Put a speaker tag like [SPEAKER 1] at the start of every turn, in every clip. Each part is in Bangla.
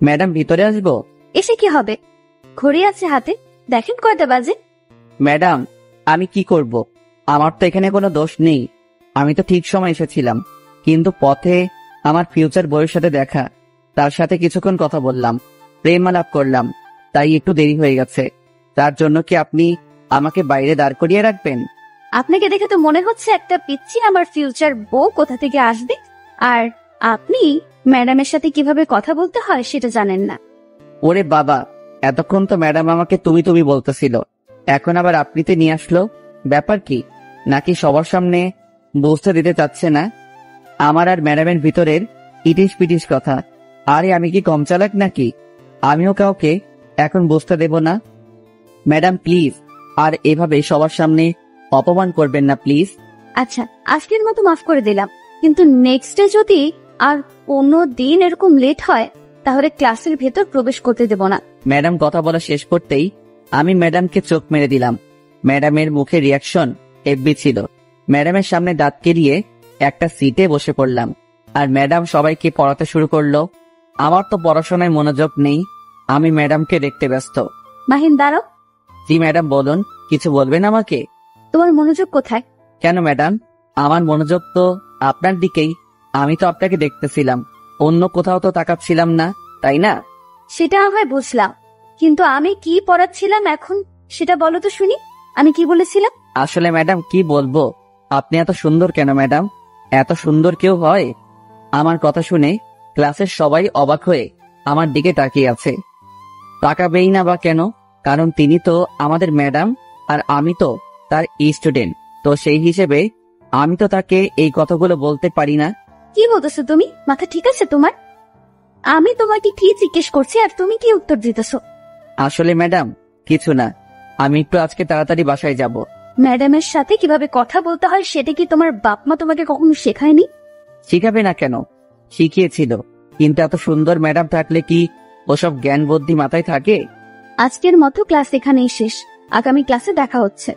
[SPEAKER 1] ম্যাডাম ভিতরে আসবো?
[SPEAKER 2] এসে কি হবে, ঘড়ি আছে হাতে, দেখেন কয়টা বাজে।
[SPEAKER 1] ম্যাডাম আমি কি করব, আমার তো এখানে কোনো দোষ নেই। আমি তো ঠিক সময় এসেছিলাম, কিন্তু পথে আমার ফিউচার বউয়ের সাথে দেখা, তার সাথে কিছুক্ষণ কথা বললাম, প্রেম আলাপ করলাম, তাই একটু দেরি হয়ে গেছে। তার জন্য কি আপনি আমাকে বাইরে দাঁড় করিয়ে রাখবেন?
[SPEAKER 2] আপনাকে দেখে তো মনে হচ্ছে একটা পিচ্ছি আমার ফিউচার বউ কোথা থেকে আসবে, আর আপনি ম্যাডামের সাথে কিভাবে কথা বলতে হয় সেটা জানেন না।
[SPEAKER 1] ওরে বাবা, এতক্ষণ তো ম্যাডাম আমাকে তুমি তুমি বলতেছিল, এখন আবার আপনিতে নিয়ে আসলো, ব্যাপার কি? নাকি সবার সামনে বুঝতে দিতে চাচ্ছে না আমার আর ম্যাডামের ভিতরের ইটিস পিটিস কথা? আরে আমি কি কম চালাক নাকি? আমিও কাউকে এখন বুঝতে দেব না। ম্যাডাম প্লিজ, আর এভাবে সবার সামনে অপমান করবেন না প্লিজ।
[SPEAKER 2] আচ্ছা, আজকের মতো মাফ করে দিলাম, কিন্তু নেক্সট ডে যদি আর কোনো দিন এরকম লেট হয় তাহলে ক্লাসের ভেতর প্রবেশ করতে দেব না।
[SPEAKER 1] ম্যাডাম কথা বলা শেষ করতেই আমি ম্যাডামকে চোখ মেরে দিলাম। ম্যাডামের মুখে রিয়াকশন হেব্বি ছিল। ম্যাডামের সামনে দাঁত কেলিয়ে একটা সিটে বসে পড়লাম, আর ম্যাডাম সবাইকে পড়াতে শুরু করলো। আমার তো পড়াশোনায় মনোযোগ নেই, আমি ম্যাডামকে দেখতে ব্যস্ত।
[SPEAKER 2] মাহিন দাঁড়াও।
[SPEAKER 1] জি ম্যাডাম বলুন, কিছু বলবেন আমাকে?
[SPEAKER 2] তোমার মনোযোগ কোথায়?
[SPEAKER 1] কেন ম্যাডাম, আমার মনোযোগ তো আপনার দিকেই, আমি তো আপনাকে দেখতেছিলাম, অন্য কোথাও তো তাকাচ্ছিলাম না, তাই না?
[SPEAKER 2] সেটা হয় বুঝলাম, কিন্তু আমি কি পড়াচ্ছিলাম এখন সেটা বলো তো শুনি। আমি কি বলেছিলাম?
[SPEAKER 1] আসলে ম্যাডাম কি বলবো, আপনি এত সুন্দর কেন ম্যাডাম? এত সুন্দর কেউ হয়? আমার কথা শুনে ক্লাসের সবাই অবাক হয়ে আমার দিকে তাকিয়ে আছে। তাকাবেই না বা কেন, কারণ তিনি তো আমাদের ম্যাডাম, আর আমি তো তার স্টুডেন্ট, তো সেই হিসেবে আমি তো তাকে এই কথাগুলো বলতে পারি না।
[SPEAKER 2] কি বলতেছো তুমি? মাথা ঠিক আছে তোমার? আমি তোমাকে কি জিজ্ঞেস করছি আর তুমি কি উত্তর দিতেছো?
[SPEAKER 1] আসলে ম্যাডাম কিছু না, আমি একটু আজকে তাড়াতাড়ি বাসায় যাব।
[SPEAKER 2] ম্যাডামের সাথে কিভাবে কথা বলতে হয় সেটা কি তোমার বাপ মা তোমাকে কখনো শেখায়নি?
[SPEAKER 1] শিখাবে না কেন, শিখিয়েছিল, কিন্তু এত সুন্দর ম্যাডাম থাকলে কি ওসব জ্ঞান বুদ্ধি মাথায় থাকে?
[SPEAKER 2] আজকের মতো ক্লাস এখানেই শেষ, আগামী ক্লাসে দেখা হচ্ছে।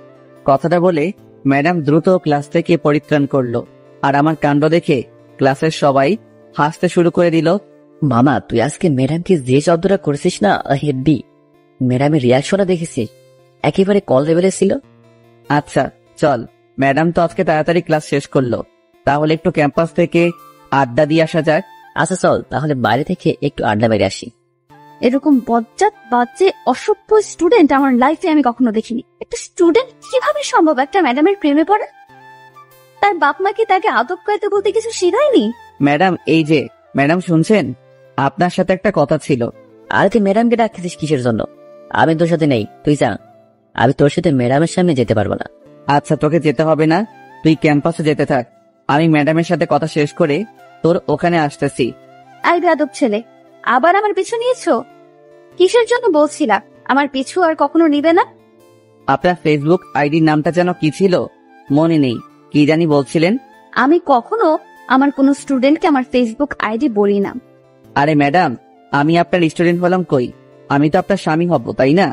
[SPEAKER 1] কথাটা বলে ম্যাডাম দ্রুত ক্লাস থেকে পরিত্রাণ করলো, আর আমার কাণ্ড দেখে ক্লাসের সবাই হাসতে শুরু করে দিল।
[SPEAKER 3] মামা তুই আজকে ম্যাডামকে যে শব্দটা করেছিস না, হেব্বি। ম্যাডামের রিয়াকশনটা দেখেছিস, একেবারে কল লেভেলে ছিল।
[SPEAKER 1] আচ্ছা চল, ম্যাডাম তো আজকে তাড়াতাড়ি ক্লাস শেষ করলো, তাহলে একটু ক্যাম্পাস থেকে আড্ডা দিয়ে আসা যাক।
[SPEAKER 3] আচ্ছা চল তাহলে বাইরে থেকে একটু আড্ডা মেরে আসি।
[SPEAKER 2] এরকম বজ্জাত বাজে অসভ্য স্টুডেন্ট আমার লাইফে আমি কখনো দেখিনি। একটা স্টুডেন্ট কিভাবে সম্ভব একটা ম্যাডামের প্রেমে পড়ে? তার বাপ মা কি তাকে আদব কায়দা বলতে কিছু শেখায়নি?
[SPEAKER 1] ম্যাডাম এই যে, ম্যাডাম শুনছেন, আপনার সাথে একটা কথা ছিল।
[SPEAKER 3] আরে তুই ম্যাডামকে ডাকতেছিস কিসের জন্য? আমি তোর সাথে নেই, তুই যা। আমি তোর সাথে ম্যাডামের সামনে যেতে পারবো না।
[SPEAKER 1] আচ্ছা তোকে যেতে হবে না, তুই ক্যাম্পাসে যেতে থাক, আমি ম্যাডামের সাথে কথা শেষ করে তোর ওখানে আসতেছি।
[SPEAKER 2] আই বেয়াদব ছেলে, আবার আমার পিছু নিয়েছো? কিসের জন্য বলছিলা আমার পিছু আর কখনো নিবে না?
[SPEAKER 1] আপনার ফেসবুক আইডির নামটা যেন কি ছিল, মনে নেই, কি জানি বলছিলেন।
[SPEAKER 2] আমি কখনো আমার কোন স্টুডেন্টকে আমার ফেসবুক আইডি বলি না।
[SPEAKER 1] আরে ম্যাডাম, আমি আপনার স্টুডেন্ট হলাম কই, আমি তো আপনার স্বামী হব, তাই না?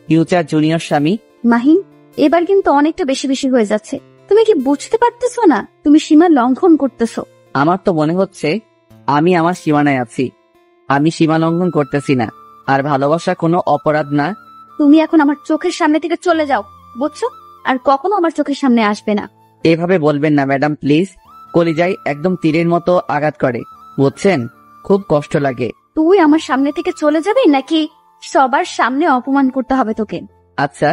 [SPEAKER 1] ফিউচার জুনিয়র স্বামী।
[SPEAKER 2] মাহিন, এবার কিন্তু অনেকটা বেশি বেশি হয়ে যাচ্ছে। তুমি কি বুঝতে পারতেছো না তুমি সীমা লঙ্ঘন করতেছো?
[SPEAKER 1] আমার তো মনে হচ্ছে আমি আমার সীমানায় আছি, আমি সীমা লঙ্ঘন করতেছি না, আর ভালোবাসা কোনো অপরাধ না।
[SPEAKER 2] তুমি এখন আমার চোখের সামনে থেকে চলে যাও, বুঝছো? আর কখনো আমার চোখের সামনে আসবে না।
[SPEAKER 1] এভাবে বলবেন না ম্যাডাম প্লিজ, কলিজায় একদম তীরের মতো আঘাত করে, বুঝছেন? খুব কষ্ট লাগে।
[SPEAKER 2] তুই আমার সামনে থেকে চলে যাবে নাকি সবার সামনে অপমান করতে হবে তোকে?
[SPEAKER 1] আচ্ছা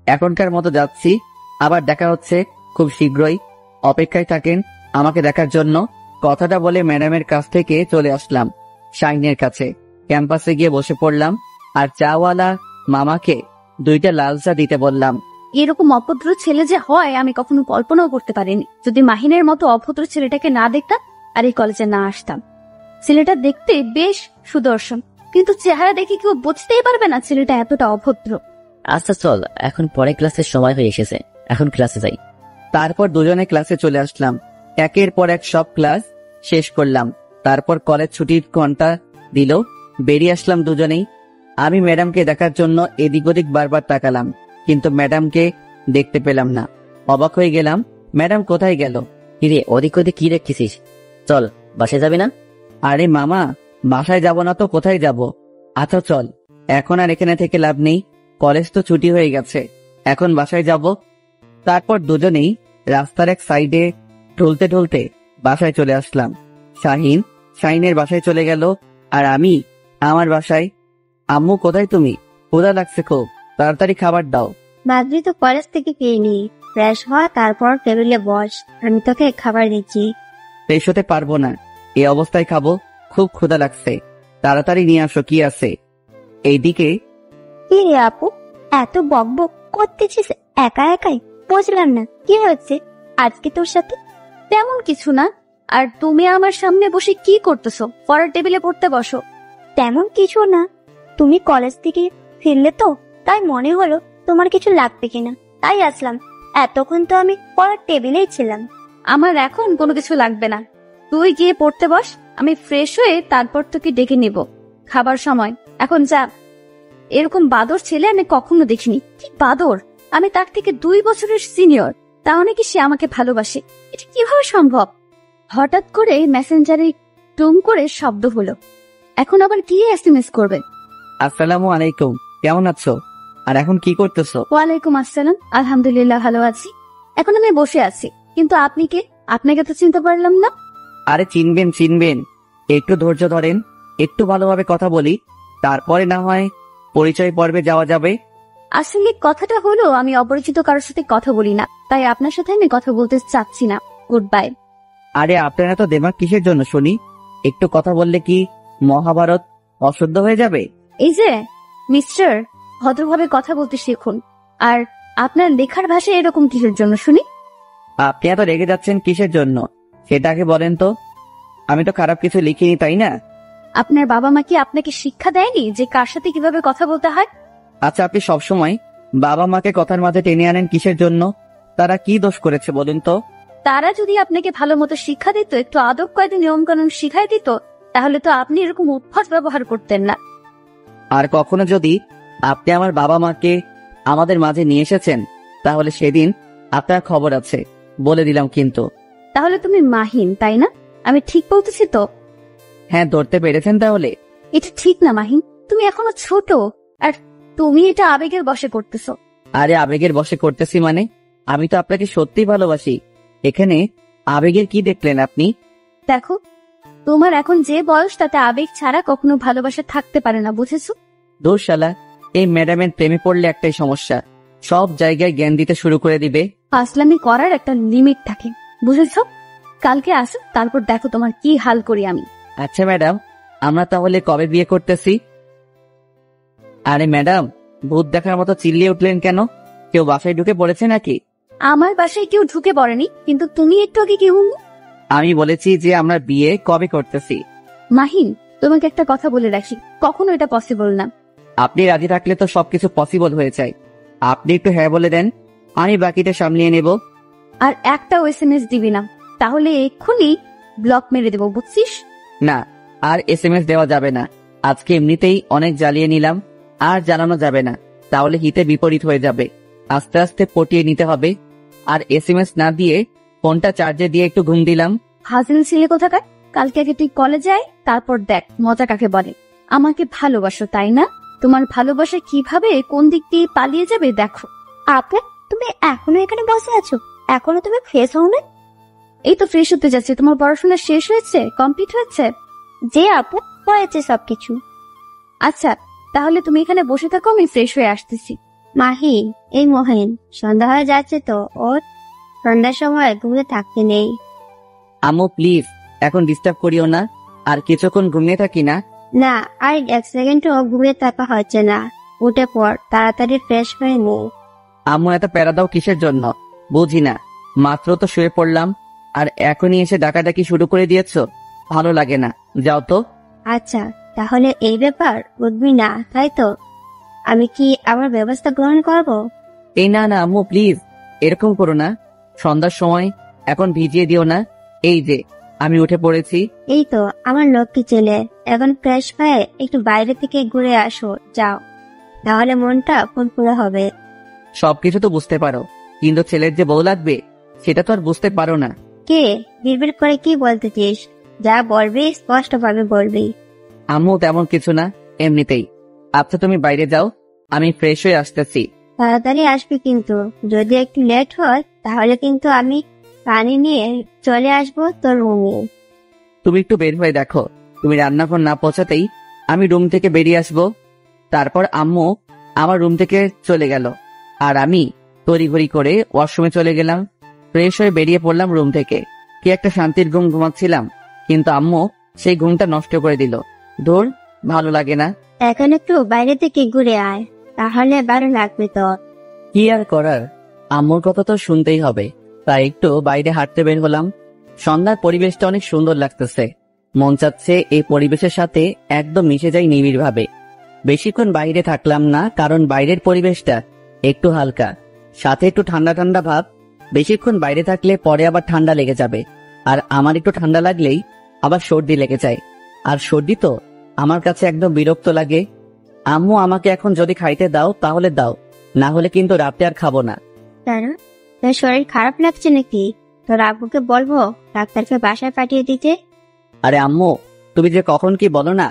[SPEAKER 1] এখনকার মতো যাচ্ছি, আবার দেখা হচ্ছে খুব শীঘ্রই, অপেক্ষায় থাকেন আমাকে দেখার জন্য। কথাটা বলে ম্যাডামের কাছ থেকে চলে আসলাম শাইনের কাছে। ক্যাম্পাসে গিয়ে বসে পড়লাম, আর চাওয়ালা মামাকে 2টা লাল চা দিতে বললাম।
[SPEAKER 2] এরকম অভদ্র ছেলে যে হয় আমি কখনো কল্পনাও করতে পারিনি। যদি মাহিনের মতো অভদ্র ছেলেটাকে না দেখতাম আর এই কলেজে না আসতাম। ছেলেটা দেখতে বেশ সুদর্শন, কিন্তু চেহারা দেখে কেউ বুঝতেই পারবে না ছেলেটা এতটা অভদ্র।
[SPEAKER 3] আচ্ছা চল, এখন পরে ক্লাসের সময় হয়ে এসেছে, এখন ক্লাসে যাই।
[SPEAKER 1] তারপর দুজনে ক্লাসে চলে আসলাম, একের পর এক সব ক্লাস শেষ করলাম। তারপর কলেজ ছুটির ঘন্টা দিল, বেরিয়ে আসলাম দুজনেই। আমি ম্যাডামকে দেখার জন্য এদিক ওদিক বারবার তাকালাম, কিন্তু ম্যাডামকে দেখতে পেলাম না। অবাক হয়ে গেলাম, ম্যাডাম কোথায় গেল?
[SPEAKER 3] কিরে ওদিক ওদিক কি দেখতেছিস? চল বাসায় যাবে না?
[SPEAKER 1] আরে মামা, বাসায় যাব না তো কোথায় যাব? আচ্ছা চল, এখন আর এখানে থেকে লাভ নেই, কলেজ তো ছুটি হয়ে গেছে, এখন বাসায় যাব। তারপর দুজনেই রাস্তার এক সাইডে ঢুলতে ঢুলতে বাসায় চলে আসলাম। শাহিনের বাসায় চলে গেল, আর আমি আমার বাসায়। আম্মু কোথায় তুমি? ক্ষুধা লাগছে খুব, তাড়াতাড়ি খাবার দাও।
[SPEAKER 4] ভাবছি তো কলেজ থেকে পেয়ে নি, ফ্রেশ হওয়া তারপর টেবিলে বস, আমি তোকে খাবার দিচ্ছি।
[SPEAKER 1] ফ্রেশ হতে পারবো না, এই অবস্থায় খাবো, খুব ক্ষুধা লাগছে, তাড়াতাড়ি নিয়ে আসো কি আছে। এইদিকে
[SPEAKER 4] কি রে আপু, এত বকবক করতেছিস একা একাই? বুঝলাম না কি হচ্ছে আজকে তোর সাথে।
[SPEAKER 2] তেমন কিছু না। আর তুমি আমার সামনে বসে কি করতেছো? পড়ার টেবিলে পড়তে বসো।
[SPEAKER 4] তেমন কিছু না, তুমি কলেজ থেকে ফিরলে তো, তাই মনে হলো তোমার কিছু লাগবে কিনা, তাই আসলাম। এতক্ষণ তো আমি পড়ার টেবিলেই ছিলাম।
[SPEAKER 2] আমার এখন কোনো কিছু লাগবে না, তুই গিয়ে পড়তে বস, আমি ফ্রেশ হয়ে তারপর তোকে ডেকে নিব। খাবার সময়, এখন যা। এরকম বাদর ছেলে আমি কখনো দেখিনি। কি বাদর! আমি তার থেকে 2 বছরের সিনিয়র, তাও নাকি সে আমাকে ভালোবাসে। এটা কিভাবে সম্ভব? হঠাৎ করে মেসেঞ্জারে টুম করে শব্দ হলো। এখন আবার কি এসএমএস করবে?
[SPEAKER 1] আসসালামু আলাইকুম, কেমন আছো? আর এখন কি করতেছো?
[SPEAKER 2] ওয়ালাইকুম আসসালাম, আলহামদুলিল্লাহ ভালো আছি। এখন আমি বসে আছি, কিন্তু আপনি কে? আপনাকে তো চিনতে পারলাম না।
[SPEAKER 1] আরে চিনবেন, একটু ধৈর্য ধরেন, একটু ভালোভাবে কথা বলি, তারপরে না হয় পরিচয় পর্বে যাওয়া যাবে।
[SPEAKER 2] আসলে কথাটা হলো, আমি অপরিচিত কারোর সাথে কথা বলি না, তাই আপনার সাথে আমি কথা বলতে চাচ্ছি না। Good bye.
[SPEAKER 1] আরে আপনারা তো দেমাগ কিসের জন্য শুনি? একটু কথা বললে কি মহাভারত অশুদ্ধ হয়ে যাবে?
[SPEAKER 2] এই যে মিস্টার, ভদ্রভাবে কথা বলতে শিখুন। আর আপনার লেখার ভাষা এরকম কিসের জন্য শুনি?
[SPEAKER 1] আপনি এত রেগে যাচ্ছেন কিসের জন্য সেটাকে বলেন তো। আমি তো খারাপ কিছু লিখিনি, তাই না?
[SPEAKER 2] আপনার বাবা মা কি আপনাকে শিক্ষা দেয়নি যে কার সাথে কিভাবে কথা বলতে হয়?
[SPEAKER 1] আচ্ছা, আপনি সবসময় বাবা মাকে কথার মাঝে টেনে আনেন কিসের জন্য? তারা কি দোষ করেছে বলুন তো?
[SPEAKER 2] তারা যদি আপনাকে ভালো মতো শিক্ষা দিত, একটু আদব কায়দা নিয়ম কানুন শিখাই দিত, তাহলে তো আপনি এরকম উদ্ভট ব্যবহার করতেন না।
[SPEAKER 1] আর কখনো যদি আপনি আমার বাবা মাকে আমাদের মাঝে নিয়ে এসেছেন, তাহলে সেদিন আপনার খবর আছে, বলে দিলাম কিন্তু।
[SPEAKER 2] তাহলে তুমি মাহিন, তাই না? আমি ঠিক বলতেছি তো?
[SPEAKER 1] হ্যাঁ, ধরতে পেরেছেন তাহলে?
[SPEAKER 2] এটা ঠিক না মাহিন, তুমি এখনো ছোট, আর তুমি এটা আবেগের বশে করতেছো।
[SPEAKER 1] আরে আবেগের বশে করতেছি মানে? আমি তো আপনাকে সত্যিই ভালোবাসি, এখানে আবেগের কি দেখলেন আপনি?
[SPEAKER 2] দেখো, তোমার এখন যে বয়স, তাতে আবেগ ছাড়া কখনো ভালোবাসা থাকতে পারে না, বুঝেছো?
[SPEAKER 1] দোষ শালা, এই ম্যাডামের প্রেমে পড়লে একটাই সমস্যা, সব জায়গায় জ্ঞান দিতে শুরু করে দিবে।
[SPEAKER 2] ফাসলামি করার একটা লিমিট থাকে, বুঝেছো? কালকে আসো, তারপর দেখো তোমার কি হাল করি আমি।
[SPEAKER 1] আচ্ছা ম্যাডাম, আমরা তাহলে কবে বিয়ে করতেছি? আরে ম্যাডাম, ভূত দেখার মতো চিল্লিয়ে উঠলেন কেন? কেউ বাসায় ঢুকে পড়েছে নাকি?
[SPEAKER 2] আমার বাসায় কেউ ঢুকে পড়েনি, কিন্তু তুমি একটু আগে কি
[SPEAKER 1] আমি বলেছি যে আমরা বিয়ে কবে করতেছি।
[SPEAKER 2] মাহিন, তোমাকে একটা কথা বলে রাখি, কখনো এটা পসিবল না।
[SPEAKER 1] আপনি রাজি থাকলে তো সবকিছু পসিবল হয়ে যায়। আপনি একটু হ্যাঁ বলে দেন, আমি বাকিটা সামলিয়ে নেব।
[SPEAKER 2] আর একটাও এসএমএস দিবি না, তাহলে এক্ষুনি ব্লক মেরে দেবো, বুঝছিস?
[SPEAKER 1] না, আর এসএমএস দেওয়া যাবে না। আজকে এমনিতেই অনেক জ্বালিয়ে নিলাম, আর জানানো যাবে না, তাহলে হিতে বিপরীত হয়ে যাবে। আস্তে আস্তে পটিয়ে নিতে হবে। আর এসএমএস না দিয়ে ফোনটা চার্জে দিয়ে একটু ঘুম দিলাম।
[SPEAKER 2] হাজিল ছিলে কোথাকার? কালকে আগে তুই কলেজে আয়, তারপর দেখ মজা কাকে বলে। আমাকে ভালোবাসো, তাই না? তোমার ভালোবাসা কিভাবে কোন দিক দিয়ে পালিয়ে যাবে দেখো।
[SPEAKER 4] আপু, তুমি এখনো এখানে বসে আছো? এখনো তুমি ফ্রেশ হও না?
[SPEAKER 2] এই তো ফ্রেশ হতে যাচ্ছে। তোমার পড়াশোনা শেষ হয়েছে, কমপ্লিট হয়েছে?
[SPEAKER 4] যে আপু, হয়েছে সবকিছু।
[SPEAKER 2] আচ্ছা, তাহলে তুমি এখানে বসে থাকো, আমি ফ্রেশ হয়ে আসতেছি।
[SPEAKER 4] মাহি, এই মহিন, সন্ধ্যা হয়ে যাচ্ছে তো, ওর সন্ধ্যার সময় ঘুমিয়ে থাকতে নেই।
[SPEAKER 1] আম্মু প্লিজ, এখন ডিস্টার্ব করিও না, আর কিছুক্ষণ ঘুমিয়ে থাকি না।
[SPEAKER 4] না, আর 1 সেকেন্ডও ঘুমিয়ে থাকা হচ্ছে না। উঠে পর, তাড়াতাড়ি ফ্রেশ হয়ে নে।
[SPEAKER 1] আম্মু এত প্যারা দাও কিসের জন্য বুঝি না। মাত্র তো শুয়ে পড়লাম, আর এখনই এসে ডাকাডাকি শুরু করে দিয়েছো, ভালো লাগে না, যাও তো।
[SPEAKER 4] আচ্ছা, তাহলে এই ব্যাপার বুঝবি না, তাই তো? আমি কি আমার ব্যবস্থা গ্রহণ করব?
[SPEAKER 1] এই না না আম্মু প্লিজ, এরকম করো না। সন্ধ্যার সময় এখন ভিজিয়ে দিও না। এই যে আমি উঠে পড়েছি।
[SPEAKER 4] এই তো আমার লক্ষ্মী ছেলে, এখন ফ্রেশ হয়ে একটু বাইরে থেকে ঘুরে আসো, যাও, তাহলে মনটা ফুরফুরে হবে।
[SPEAKER 1] সবকিছু তো বুঝতে পারো, কিন্তু ছেলের যে বউ লাগবে সেটা তো আর বুঝতে পারো না।
[SPEAKER 4] কে বিড়বিড় করে কি বলতেছিস? যা বলবি স্পষ্ট ভাবে বলবি।
[SPEAKER 1] আম্মু তেমন কিছু না, এমনিতেই। আচ্ছা তুমি বাইরে যাও, আমি ফ্রেশ হয়ে আসতেছি।
[SPEAKER 4] তাড়াতাড়ি আসবি কিন্তু, যদি একটু লেট হয় তাহলে কিন্তু আমি পানি নিয়ে চলে আসবো তোর রুমে।
[SPEAKER 1] তুমি একটু বের হয়ে দেখো, তুমি রান্নাঘর না পৌঁছাতেই আমি রুম থেকে বেরিয়ে আসবো। তারপর আম্মু আমার রুম থেকে চলে গেল, আর আমি তড়িঘড়ি করে ওয়াশরুমে চলে গেলাম। ফ্রেশ হয়ে বেরিয়ে পড়লাম রুম থেকে। কি একটা শান্তির ঘুম ঘুমাচ্ছিলাম, কিন্তু আম্মু সেই ঘুমটা নষ্ট করে দিল। ধুর, ভালো লাগে না।
[SPEAKER 4] এখন একটু বাইরে থেকে ঘুরে আয়, তাহলে ভালো লাগবে তোর।
[SPEAKER 1] কি আর করার, আম্মুর কথা তো শুনতেই হবে। তাই একটু বাইরে হাঁটতে বের হলাম। সন্ধ্যার পরিবেশটা অনেক সুন্দর লাগতেছে। মন চাচ্ছে এই পরিবেশের সাথে একদম মিশে যাই নিবিড় ভাবে। বেশিক্ষণ বাইরে থাকলাম না, কারণ বাইরের পরিবেশটা একটু হালকা, সাথে একটু ঠান্ডা ঠান্ডা ভাব। বেশিক্ষণ বাইরে থাকলে পরে আবার ঠান্ডা লেগে যাবে, আর আমার একটু ঠান্ডা লাগলেই আবার সর্দি লেগে যায়। আর সর্দি তো আমার কাছে একদম বিরক্ত লাগে। আম্মু আমাকে এখন যদি খাইতে দাও তাহলে দাও, না হলে কিন্তু রাতে আর খাবো না।
[SPEAKER 4] কেন, তোর শরীর খারাপ লাগছে নাকি? তোর আব্বুকে বলবো ডাক্তারকে বাসায় পাঠিয়ে দিতে।
[SPEAKER 1] আরে আম্মু, তুমি যে কখন কি বলো না,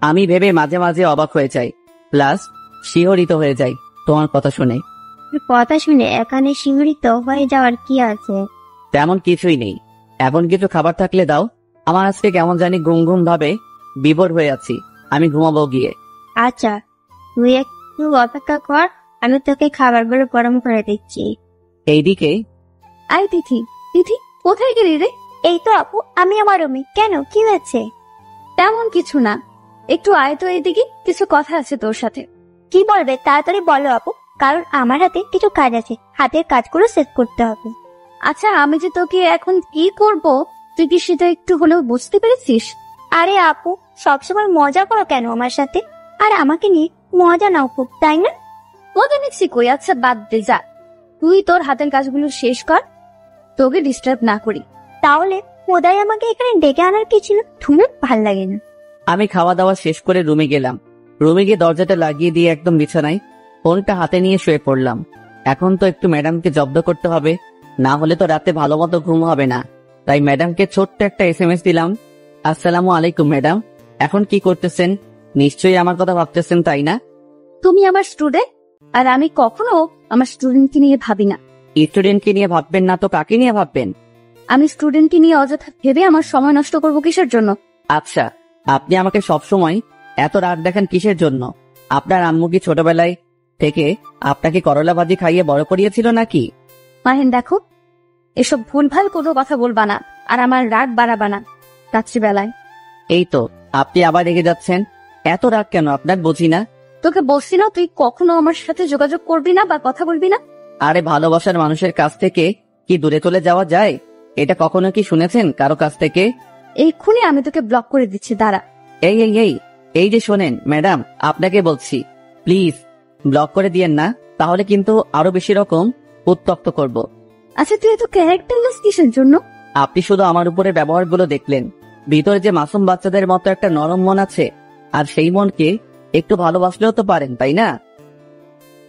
[SPEAKER 1] আমি ভেবে মাঝে মাঝে অবাক হয়ে যাই, প্লাস শিহরিত হয়ে যাই তোমার কথা শুনে।
[SPEAKER 4] তোর কথা শুনে এখানে শিহরিত হয়ে যাওয়ার কি আছে?
[SPEAKER 1] তেমন কিছুই নেই। এমন কিছু খাবার থাকলে দাও, আমার আজকে কেমন জানি ঘুম ঘুম ভাবে বিভোর হয়ে আছি, আমি ঘুমাবো গিয়ে।
[SPEAKER 4] আচ্ছা, তুই একটু অপেক্ষা কর, আমি তোকে খাবারগুলো গরম করে দিচ্ছি।
[SPEAKER 1] এইদিকে
[SPEAKER 2] আই তিথি, তিথি কোথায় গেলি রে?
[SPEAKER 4] এই তো আপু, আমি আমার রুমে। কেন, কি হয়েছে?
[SPEAKER 2] তেমন কিছু না, একটু আয় তো এইদিকে, কিছু কথা আছে তোর সাথে।
[SPEAKER 4] কি বলবে তাড়াতাড়ি বলো আপু, কারণ আমার হাতে কিছু কাজ আছে, হাতের কাজগুলো শেষ করতে হবে।
[SPEAKER 2] আচ্ছা, আমি যে তোকে এখন কি করব তুই কি সেটা একটু হলেও বুঝতে পেরেছিস?
[SPEAKER 4] আরে আপু, সবসময় মজা করো কেন আমার সাথে? আর আমাকে নিয়ে মজা নাও খুব, তাই না?
[SPEAKER 2] মজা নিচ্ছি কই? আচ্ছা বাদ দে, যা তুই তোর হাতের কাজগুলো শেষ কর, তোকে ডিস্টার্ব না করি।
[SPEAKER 4] তাহলে খোদাই আমাকে এখানে ডেকে আনার কি ছিল? তুমি ভাল লাগে না।
[SPEAKER 1] আমি খাওয়া দাওয়া শেষ করে রুমে গেলাম। রুমে গিয়ে দরজাটা লাগিয়ে দিয়ে একদম বিছানায় ফোনটা হাতে নিয়ে শুয়ে পড়লাম। এখন তো একটু ম্যাডামকে জব্দ করতে হবে, না হলে তো রাতে ভালো মতো ঘুম হবে না। তাই ম্যাডামকে ছোট্ট একটা SMS দিলাম, আসসালামু আলাইকুম ম্যাডাম, এখন কি করতেছেন? নিশ্চয়ই আমার কথা ভাবতেছেন, তাই না?
[SPEAKER 2] তুমি আমার স্টুডেন্ট, আর আমি কখনো আমার স্টুডেন্টকে নিয়ে ভাবি না।
[SPEAKER 1] স্টুডেন্টকে নিয়ে ভাববেন না তো কাকে নিয়ে ভাববেন?
[SPEAKER 2] আমি স্টুডেন্টকে নিয়ে অযথা ভেবে আমার সময় নষ্ট করবো কিসের জন্য?
[SPEAKER 1] আচ্ছা, আপনি আমাকে সবসময় এত রাগ দেখান কিসের জন্য? আপনার আম্মু কি ছোটবেলায় থেকে আপনাকে করলা ভাজি খাইয়ে বড় করিয়েছিল নাকি?
[SPEAKER 2] মাহিন দেখো, এসব ভুলভাল কোনো কথা বলবা না, আর আমার রাগ বাড়াবা না রাত্রিবেলায়।
[SPEAKER 1] এই তো আপনি আবার রেগে যাচ্ছেন, এত রাগ কেন আপনার বুঝি না।
[SPEAKER 2] তোকে বলছি না তুই কখনো আমার সাথে যোগাযোগ করবি না বা কথা বলবি না?
[SPEAKER 1] আরে ভালোবাসার মানুষের কাছ থেকে কি দূরে চলে যাওয়া যায়? এটা কখনো কি শুনেছেন কারো কাছ থেকে?
[SPEAKER 2] এইক্ষুনি আমি তোকে ব্লক করে দিচ্ছি, দাঁড়া।
[SPEAKER 1] এই এই এই এই যে শোনেন ম্যাডাম, আপনাকে বলছি প্লিজ ব্লক করে দিয়েন না, তাহলে কিন্তু আরো বেশি রকম উত্তপ্ত করব।
[SPEAKER 2] আচ্ছা তুই এত ক্যারেক্টারলেস কিসের জন্য?
[SPEAKER 1] আপনি শুধু আমার উপরে ব্যবহারগুলো দেখলেন, ভিতরে যে মাসুম বাচ্চাদের মতো একটা নরম মন আছে, আর সেই মনকে একটু ভালোবাসলেও তো পারেন, তাই না?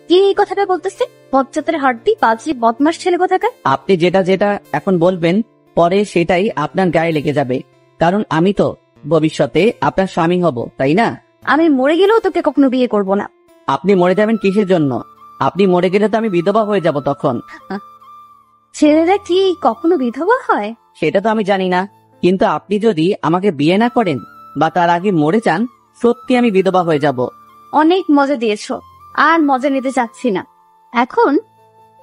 [SPEAKER 2] কি এই কথাটা বলতেছে? বজ্জাতের হাড্ডি, বাজি, বদমাস ছেলে কোথাকার।
[SPEAKER 1] আপনি যেটা যেটা এখন বলবেন পরে সেটাই আপনার গায়ে লেগে যাবে, কারণ আমি তো ভবিষ্যতে আপনার স্বামী হব, তাই না?
[SPEAKER 2] আমি মরে গেলেও তোকে কখনো বিয়ে করব না।
[SPEAKER 1] আপনি মরে যাবেন কিসের জন্য? আপনি মরে গেলে তো আমি বিধবা হয়ে যাব তখন।
[SPEAKER 2] ছেলেরা কি কখনো বিধবা হয়?
[SPEAKER 1] সেটা তো আমি জানি না, কিন্তু আপনি যদি আমাকে বিয়ে না করেন বা তার আগে মরে যান, সত্যি আমি বিধবা হয়ে যাব।
[SPEAKER 2] অনেক মজা দিয়েছো, আর মজা নিতে চাচ্ছি না। এখন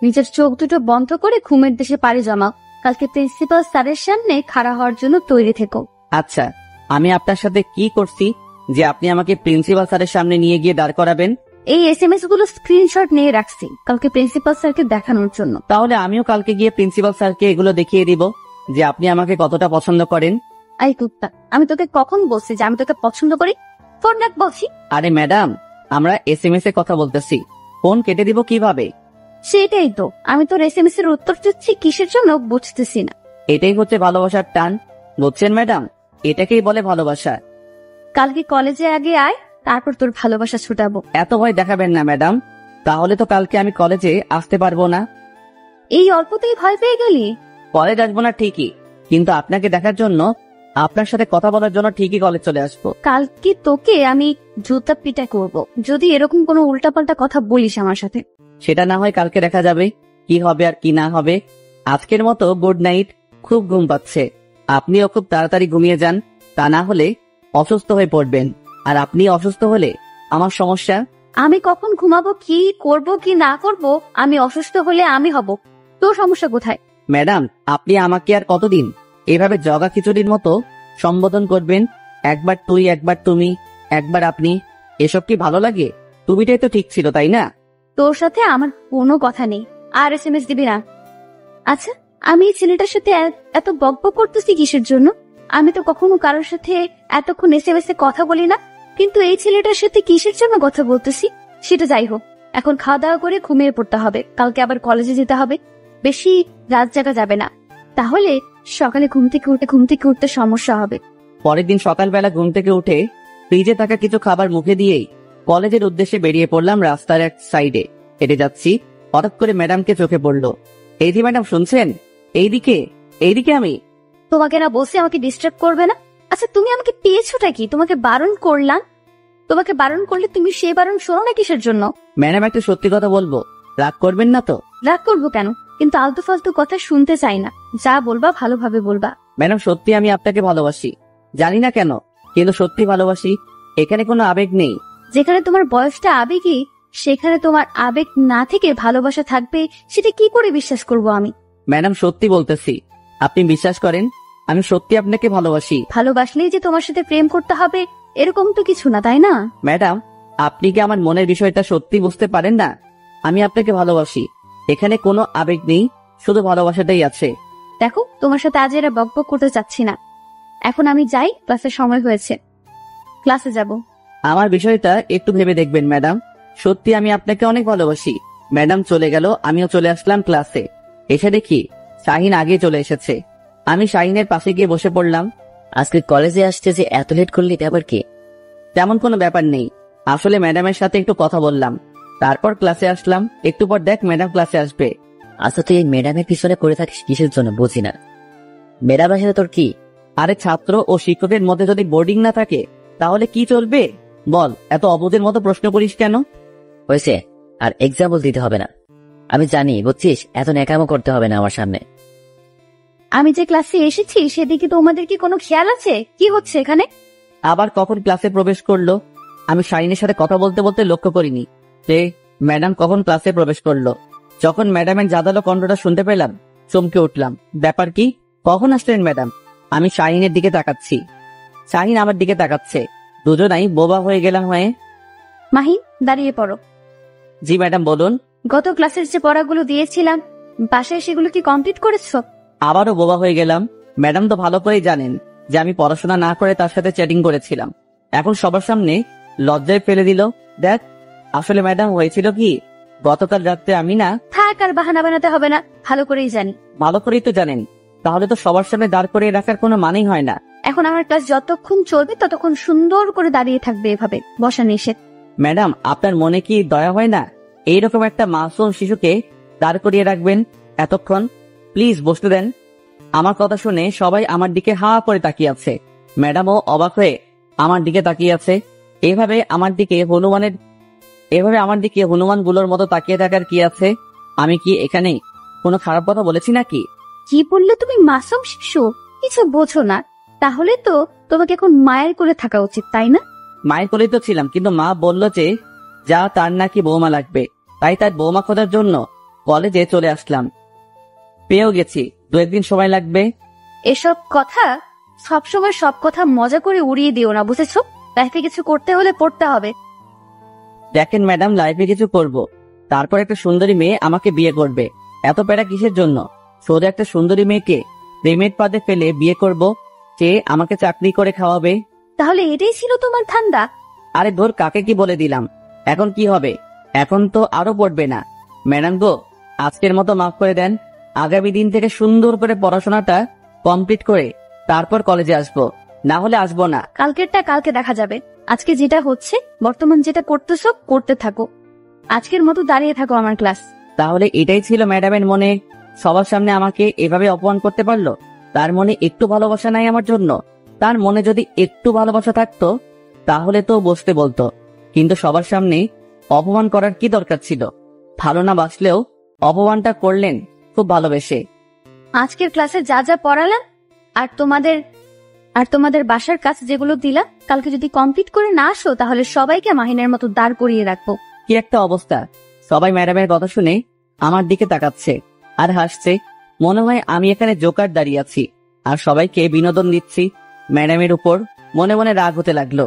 [SPEAKER 2] নিজের চোখ দুটো বন্ধ করে ঘুমের দেশে পাড়ি জমাও। কালকে প্রিন্সিপাল স্যারের সামনে খাড়া হওয়ার জন্য তৈরি থেকো।
[SPEAKER 1] আচ্ছা, আমি আপনার সাথে কি করছি যে আপনি আমাকে প্রিন্সিপাল স্যারের সামনে নিয়ে গিয়ে দাঁড় করাবেন?
[SPEAKER 2] এই SMS গুলো স্ক্রিনশট নিয়ে রাখছি কালকে প্রিন্সিপাল স্যারকে দেখানোর জন্য।
[SPEAKER 1] তাহলে আমিও কালকে গিয়ে প্রিন্সিপাল স্যারকে এগুলো দেখিয়ে দিব যে আপনি আমাকে কতটা পছন্দ করেন।
[SPEAKER 2] এই কুত্তা, আমি তোকে কখন বলছি যে আমি তোকে পছন্দ করি? ফোন রাখ বলছি।
[SPEAKER 1] আরে ম্যাডাম, আমরা SMS এ কথা বলতেছি, ফোন কেটে দিব কিভাবে?
[SPEAKER 2] সেটাই তো, আমি তোর SMS এর উত্তর দিচ্ছি কিসের জন্য বুঝতেছি না।
[SPEAKER 1] এটাই হচ্ছে ভালোবাসার টান, বুঝছেন ম্যাডাম? এটাকেই বলে ভালোবাসা।
[SPEAKER 2] কালকে কলেজে আগে আয়, তারপর তোর ভালোবাসা ছুটাবো।
[SPEAKER 1] এত ভয় দেখাবেন না ম্যাডাম, তাহলে তো কালকে আমি কলেজে আসতে পারবো না।
[SPEAKER 2] এই অল্পতেই ভয় পেয়ে গেলি?
[SPEAKER 1] কলেজ আসবো না ঠিকই, কিন্তু আপনাকে দেখার জন্য আপনার সাথে কথা বলার জন্য ঠিকই কলেজ চলে আসবো।
[SPEAKER 2] কালকে তোকে আমি জুতা পিটা করব যদি এরকম কোনো উল্টাপাল্টা কথা বলিস আমার সাথে।
[SPEAKER 1] সেটা না হয় কালকে দেখা যাবে কি হবে আর কি না হবে। আজকের মতো গুড নাইট। খুব ঘুম পাচ্ছে, আপনিও খুব তাড়াতাড়ি ঘুমিয়ে যান, তা না হলে অসুস্থ হয়ে পড়বেন। আর আপনি অসুস্থ হলে আমার সমস্যা।
[SPEAKER 2] আমি কখন ঘুমাবো, কি করব কি না করব, আমি অসুস্থ হলে আমি হব, তোর সমস্যা কোথায়?
[SPEAKER 1] ম্যাডাম, আপনি আমাকে আর কতদিন এভাবে জগা খিচুড়ির মতো সম্বোধন করবেন? একবার তুই, একবার তুমি, একবার আপনি। এসব কি ভালো লাগে? তুমিটাই তো ঠিক ছিল, তাই না?
[SPEAKER 2] তোর সাথে আমার কোনো কথা নেই, আর SMS দিবি না। আচ্ছা, আমি এই ছেলেটার সাথে এত বকবক করতেছি কিসের জন্য? আমি তো কখনো কারোর সাথে এতক্ষণ SMS এ কথা বলি না, কিন্তু এই ছেলেটার সাথে কিসের জন্য কথা বলতেছি? সেটা যাই হোক, এখন খাওয়া দাওয়া করে ঘুমিয়ে পড়তে হবে, কালকে আবার কলেজে যেতে হবে। বেশি রাত জাগা যাবে না, তাহলে সকালে ঘুম থেকে উঠতে সমস্যা হবে।
[SPEAKER 1] পরের দিন সকালবেলা ঘুম থেকে উঠে ফ্রিজে থাকা কিছু খাবার মুখে দিয়েই কলেজের উদ্দেশ্যে বেরিয়ে পড়লাম। রাস্তার এক সাইডে হেঁটে যাচ্ছি, হঠাৎ করে ম্যাডামকে চোখে পড়লো। এই যে ম্যাডাম, শুনছেন? এইদিকে আমি।
[SPEAKER 2] তোমাকে না বলছি আমাকে ডিস্টার্ব করবে না? আচ্ছা, তুমি আমাকে পেয়েছোটা কি? তোমাকে বারণ করলাম, তোমাকে বারণ করলে তুমি সেই বারণ শোনো না কিসের জন্য?
[SPEAKER 1] ম্যাডাম, একটা সত্যি কথা বলবো, রাগ করবেন না তো?
[SPEAKER 2] রাগ করবো কেন? কিন্তু আলতু ফালতু কথা শুনতে চাই না, যা বলবা ভালোভাবে বলবা।
[SPEAKER 1] ম্যাডাম, সত্যি আমি আপনাকে ভালোবাসি, জানি না কেন, কিন্তু সত্যি ভালোবাসি। এখানে কোনো আবেগ নেই।
[SPEAKER 2] যেখানে তোমার বয়সটা আবেগী, সেখানে তোমার আবেগ না থেকে ভালোবাসা থাকবে, সেটা কি করে বিশ্বাস করব আমি?
[SPEAKER 1] ম্যাডাম, সত্যি বলতেছি, আপনি বিশ্বাস করেন, আমি সত্যি আপনাকে ভালোবাসি।
[SPEAKER 2] ভালোবাসলেই যে তোমার সাথে প্রেম করতে হবে এরকম তো কিছু না, তাই না?
[SPEAKER 1] ম্যাডাম, আপনি কি আমার মনের বিষয়টা সত্যি বুঝতে পারেন না? আমি আপনাকে ভালোবাসি, এখানে কোনো আবেগ নেই, শুধু ভালোবাসাটাই আছে।
[SPEAKER 2] দেখো, তোমার সাথে আজ এরা বকবক করতে চাচ্ছি না, এখন আমি যাই, ক্লাসের সময় হয়েছে, ক্লাসে যাব।
[SPEAKER 1] আমার বিষয়টা একটু ভেবে দেখবেন ম্যাডাম, সত্যি আমি আপনাকে অনেক ভালোবাসি। ম্যাডাম চলে গেল, আমিও চলে আসলাম ক্লাসে। এসে দেখি শাহিন আগে চলে এসেছে। আমি শাহিনের পাশে গিয়ে বসে পড়লাম।
[SPEAKER 3] আজকে কলেজে আসতে যে এত লেট করলি, আবার কি?
[SPEAKER 1] তেমন কোনো ব্যাপার নেই, আসলে ম্যাডামের সাথে একটু কথা বললাম, তারপর ক্লাসে আসলাম। একটু পর দেখ ম্যাডাম ক্লাসে আসবে।
[SPEAKER 3] আচ্ছা, তুই এই ম্যাডামের পিছনে পড়ে থাকিস কিসের জন্য বুঝি না। ম্যাডামের সাথে তোর কি?
[SPEAKER 1] আরে, ছাত্র ও শিক্ষকের মধ্যে যদি বোর্ডিং না থাকে তাহলে কি চলবে বল? এত অবুঝের মতো প্রশ্ন করিস কেন?
[SPEAKER 3] হয়েছে, আর এক্সাম্পল দিতে হবে না, আমি জানি, বুঝছিস? এত ন্যাকামো করতে হবে না আমার সামনে।
[SPEAKER 2] আমি যে ক্লাসে এসেছি সেদিকে তোমাদের কি কোনো খেয়াল আছে? কি হচ্ছে এখানে?
[SPEAKER 1] আবার কখন ক্লাসে প্রবেশ করলো? আমি শাহিনের সাথে কথা বলতে বলতে লক্ষ্য করিনি যে ম্যাডাম কখন ক্লাসে প্রবেশ করলো। যখন ম্যাডামের জাদালো কণ্ঠটা শুনতে পেলাম, চমকে উঠলাম। ব্যাপার কি? কখন আসলেন ম্যাডাম? আমি শাহিনের দিকে তাকাচ্ছি, শাহিন আমার দিকে তাকাচ্ছে, দুজনাই বোবা হয়ে গেলাম। হয়ে
[SPEAKER 2] মাহিন, দাঁড়িয়ে পড়ো।
[SPEAKER 1] জি ম্যাডাম, বলুন।
[SPEAKER 2] গত ক্লাসের যে পড়াগুলো দিয়েছিলাম, বাসায় সেগুলো কি কমপ্লিট করেছো?
[SPEAKER 1] আবারও বোবা হয়ে গেলাম। ম্যাডাম তো ভালো করেই জানেন যে আমি পড়াশোনা না করে তার সাথে চ্যাটিং করেছিলাম, এখন সবার সামনে লজ্জায় ফেলে দিল। দেখ, আসলে ম্যাডাম হয়েছিল কি, গতকাল রাত্রে আমি না।
[SPEAKER 2] থাক, আর বাহানা বানাতে হবে না, ভালো করেই জানি।
[SPEAKER 1] ভালো করেই তো জানেন, তাহলে তো সবার সামনে দাঁড় করে রাখার কোনো মানেই হয় না।
[SPEAKER 2] এখন আমার ক্লাস যতক্ষণ চলবে ততক্ষণ সুন্দর করে দাঁড়িয়ে থাকবে, এভাবে বসা নিষেধ।
[SPEAKER 1] ম্যাডাম, আপনার মনে কি দয়া হয় না? এইরকম একটা মাসুম শিশুকে দাঁড় করিয়ে রাখবেন এতক্ষণ? প্লিজ বসতে দেন। আমার কথা শুনে সবাই আমার দিকে হা করে তাকিয়ে আছে। ম্যাডামও অবাক হয়ে আমার দিকে তাকিয়ে আছে। এভাবে আমার দিকে হনুমানগুলোর মতো তাকিয়ে থাকার কি আছে? আমি কি এখানে কোনো খারাপ কথা বলেছি নাকি?
[SPEAKER 2] কি বললে তুমি? মাসুম শিশু? কিছু বোঝো না? তাহলে তো তোমাকে এখন মায়ের কোলে থাকা উচিত, তাই না?
[SPEAKER 1] মায়ের কোলেই তো ছিলাম, কিন্তু মা বলল যে যা তার নাকি বৌমা লাগবে, তাই তার বৌমা খোঁজার জন্য কলেজে চলে আসলাম। পেয়েও গেছি, 2-1 দিন সময় লাগবে।
[SPEAKER 2] এসব কথা সবসময় সব কথা মজা করে উড়িয়ে দিও না, বুঝেছো? লাইফে কিছু করতে হলে পড়তে হবে।
[SPEAKER 1] দেখেন ম্যাডাম, লাইফে কিছু করব, তারপর একটা সুন্দরী মেয়ে আমাকে বিয়ে করবে। এত প্যারা কিসের জন্য? সোজা একটা সুন্দরী মেয়েকে প্রেমের পাদে ফেলে বিয়ে করব, সে আমাকে চাকরি করে খাওয়াবে।
[SPEAKER 2] তাহলে এটাই ছিল তোমার ধান্দা?
[SPEAKER 1] আরে ধর, কাকে কি বলে দিলাম। এখন কি হবে? এখন তো আরো পড়বে না। ম্যাডাম গো, আজকের মতো মাফ করে দেন। আগামী দিন থেকে সুন্দর করে পড়াশোনাটা কমপ্লিট করে তারপর কলেজে আসবো, না হলে আসবো না।
[SPEAKER 2] কালকেরটা কালকে দেখা যাবে। আজকে যেটা হচ্ছে, বর্তমান যেটা করতেছো করতে থাকো। আজকের মতো দাঁড়িয়ে থাকো আমার ক্লাস।
[SPEAKER 1] তাহলে এটাই ছিল ম্যাডামের মনে? সবার সামনে আমাকে এভাবে অপমান করতে পারলো? তার মনে একটু ভালোবাসা নাই আমার জন্য? তার মনে যদি একটু ভালোবাসা থাকতো তাহলে তো বসতে বলতো, কিন্তু সবার সামনে অপমান করার কি দরকার ছিল? ভালো না বাসলেও অপমানটা করলেন খুব ভালোবেসে।
[SPEAKER 2] আজকের ক্লাসে যা যা পড়ালাম আর তোমাদের বাসার কাজ যেগুলো দিলাম, কালকে যদি কমপ্লিট করে না আসো তাহলে সবাইকে মাহিনের মতো দাঁড় করিয়ে রাখবো।
[SPEAKER 1] কি একটা অবস্থা! সবাই ম্যাডামের কথা শুনে আমার দিকে তাকাচ্ছে আর হাসছে। মনে হয় আমি এখানে জোকার দাঁড়িয়ে আছি আর সবাইকে বিনোদন দিচ্ছি। ম্যাডামের উপর মনে মনে রাগ হতে লাগলো।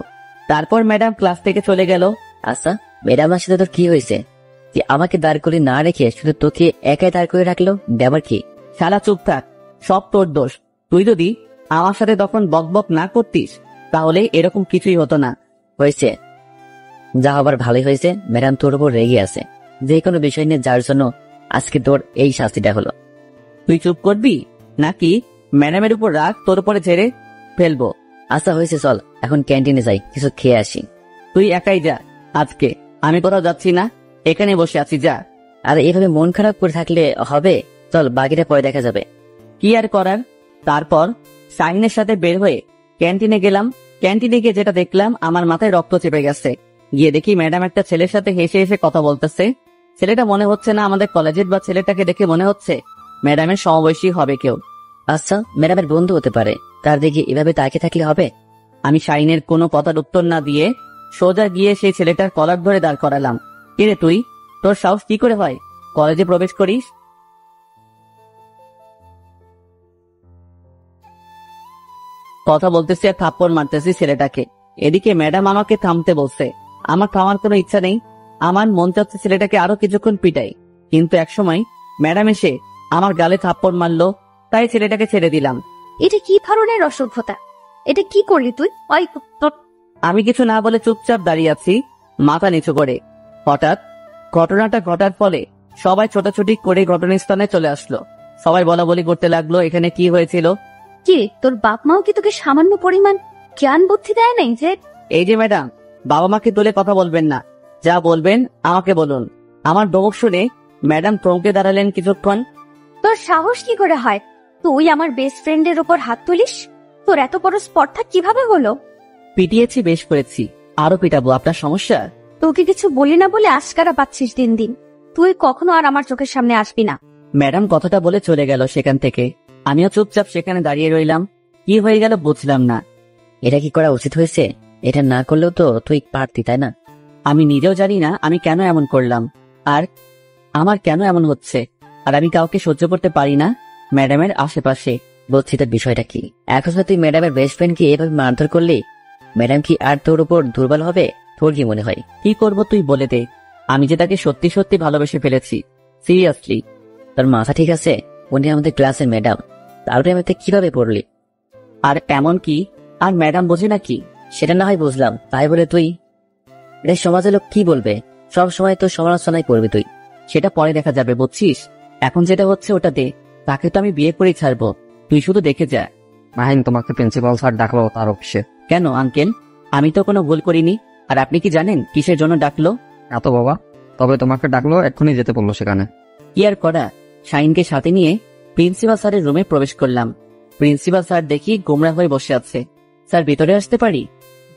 [SPEAKER 1] তারপর ম্যাডাম ক্লাস থেকে চলে গেল।
[SPEAKER 3] আচ্ছা, ম্যাডামের সাথে তোর কি হয়েছে যে আমাকে দাঁড় করে না রেখে শুধু তোকে একাই দাঁড় করে রাখলো? ব্যাপার কি?
[SPEAKER 1] শালা চুপ থাক, সব তোর দোষ। তুই যদি আমার সাথে তখন বকবক না করতিস তাহলে এরকম কিছুই হতো না।
[SPEAKER 3] হয়েছে, যা হবার ভালোই হয়েছে। ম্যাডাম তোর উপর রেগে আছে যে কোনো বিষয় নিয়ে, যার জন্য আজকে তোর এই শাস্তিটা হলো।
[SPEAKER 1] তুই চুপ করবি নাকি ম্যাডামের উপর রাগ তোর উপরে ছেড়ে ফেলবো?
[SPEAKER 3] আচ্ছা হয়েছে, চল এখন ক্যান্টিনে যাই, কিছু খেয়ে আসি।
[SPEAKER 1] তুই একাই যা, আজকে আমি কোথাও যাচ্ছি না, এখানে বসে আছি, যা।
[SPEAKER 3] আর এভাবে মন খারাপ করে থাকলে হবে? চল বাকিটা পরে দেখা যাবে।
[SPEAKER 1] কি আর করার। তারপর শাহিনের সাথে বের হয়ে ক্যান্টিনে গেলাম। ক্যান্টিনে গিয়ে যেটা দেখলাম, আমার মাথায় রক্ত চেপে গেছে। গিয়ে দেখি ম্যাডাম একটা ছেলের সাথে হেসে হেসে কথা বলতেছে। ছেলেটা মনে হচ্ছে না আমাদের কলেজের, বা ছেলেটাকে দেখে মনে হচ্ছে ম্যাডামের সমবয়সী হবে কেউ।
[SPEAKER 3] আচ্ছা, ম্যাডামের বন্ধু হতে পারে, তার দিকে এভাবে তাকিয়ে থাকলে হবে?
[SPEAKER 1] আমি শাহিনের কোনো কথার উত্তর না দিয়ে সোজা গিয়ে সেই ছেলেটার কলার ধরে দাঁড় করালাম। কিরে তুই, তোর সাহস কি করে হয় কলেজে প্রবেশ করিস? কথা বলতেছি আর থাপ্পড় মারতেছি ছেলেটাকে। এদিকে ম্যাডাম আমাকে থামতে বলছে। আমার থামার কোনো ইচ্ছা নেই। আমার মন চাচ্ছে ছেলেটাকে আরো কিছুক্ষণ পিটাই, কিন্তু একসময় ম্যাডাম এসে আমার গালে থাপ্পড় মারলো, তাই ছেলেটাকে ছেড়ে দিলাম।
[SPEAKER 2] এটা কি ধরনের অসভ্যতা? এটা কি করলি তুই? ওই
[SPEAKER 1] আমি কিছু না বলে চুপচাপ দাঁড়িয়ে আছি, মাথা নিচু করে। হঠাৎ ঘটনাটা ঘটার ফলে সবাই ছোটাছুটি করে ঘটনাস্থানে চলে আসলো। সবাই বলা বলি করতে লাগলো এখানে কি হয়েছিল।
[SPEAKER 2] কি তোর বাপ মাও কি তোকে সামান্য পরিমাণ জ্ঞান বুদ্ধি দেয় নাই? যে
[SPEAKER 1] এই যে ম্যাডাম, বাবা মাকে তুলে কথা বলবেন না, যা বলবেন আমাকে বলুন। আমার ধমক শুনে ম্যাডাম থমকে দাঁড়ালেন কিছুক্ষণ।
[SPEAKER 2] তোর সাহস কি করে হয় তুই আমার বেস্ট ফ্রেন্ডের উপর হাত তুলিস? তোর এত বড় স্পর্ধা কিভাবে হলো?
[SPEAKER 1] পিটিয়েছি, বেশ করেছি, আরো পিটাবো, আপনার সমস্যা?
[SPEAKER 2] তোকে কিছু বলি না বলে আশকারা পাচ্ছিস দিন দিন। তুই কখনো আর আমার চোখের সামনে আসবি না।
[SPEAKER 1] ম্যাডাম কথাটা বলে চলে গেল সেখান থেকে। আমিও চুপচাপ সেখানে দাঁড়িয়ে রইলাম। কি হয়ে গেল বুঝলাম না।
[SPEAKER 3] এটা কি করা উচিত হয়েছে? এটা না করলেও তো তুই পারতি, তাই না?
[SPEAKER 1] আমি নিজেও জানি না আমি কেন এমন করলাম, আর আমার কেন এমন হচ্ছে। আর আমি কাউকে সহ্য করতে পারি না ম্যাডামের আশেপাশে।
[SPEAKER 3] বলছি তোর বিষয়টা কি? এখন তুই ম্যাডামের বেস্ট ফ্রেন্ডকে এভাবে মারধর করলি, ম্যাডাম কি আর তোর উপর দুর্বল হবে? তোর কি মনে হয়?
[SPEAKER 1] কি করব তুই বলে দে। আমি যে তাকে সত্যি সত্যি ভালোবেসে ফেলেছি, সিরিয়াসলি।
[SPEAKER 3] তোর মাথা ঠিক আছে? উনি আমাদের ক্লাসের ম্যাডাম, তারপরে আমি কিভাবে পড়লি?
[SPEAKER 1] আর এমন কি আর ম্যাডাম বোঝে নাকি?
[SPEAKER 3] সেটা না হয় বুঝলাম, তাই বলে তুই এটা সমাজের লোক কি বলবে? সব সময় তো সমালোচনায় পড়বি তুই।
[SPEAKER 1] সেটা পরে দেখা যাবে, বুঝছিস? এখন যেটা হচ্ছে ওটা দে, তাকে তো আমি বিয়ে করে ছাড়বো, তুই শুধু দেখে যা।
[SPEAKER 5] মাহিন, তোমাকে প্রিন্সিপাল স্যার ডাকলো তার অফিসে।
[SPEAKER 1] কেন আঙ্কেল, আমি তো কোনো ভুল করিনি। আর আপনি কি জানেন কিসের জন্য ডাকলো?
[SPEAKER 5] এত বাবা, তবে তোমাকে ডাকলো, এক্ষুনি যেতে বললো সেখানে।
[SPEAKER 1] কি আর করা, শাহিনকে সাথে নিয়ে প্রিন্সিপাল স্যারের রুমে প্রবেশ করলাম। প্রিন্সিপাল স্যার দেখি গোমরা হয়ে বসে আছে। স্যার ভিতরে আসতে পারি?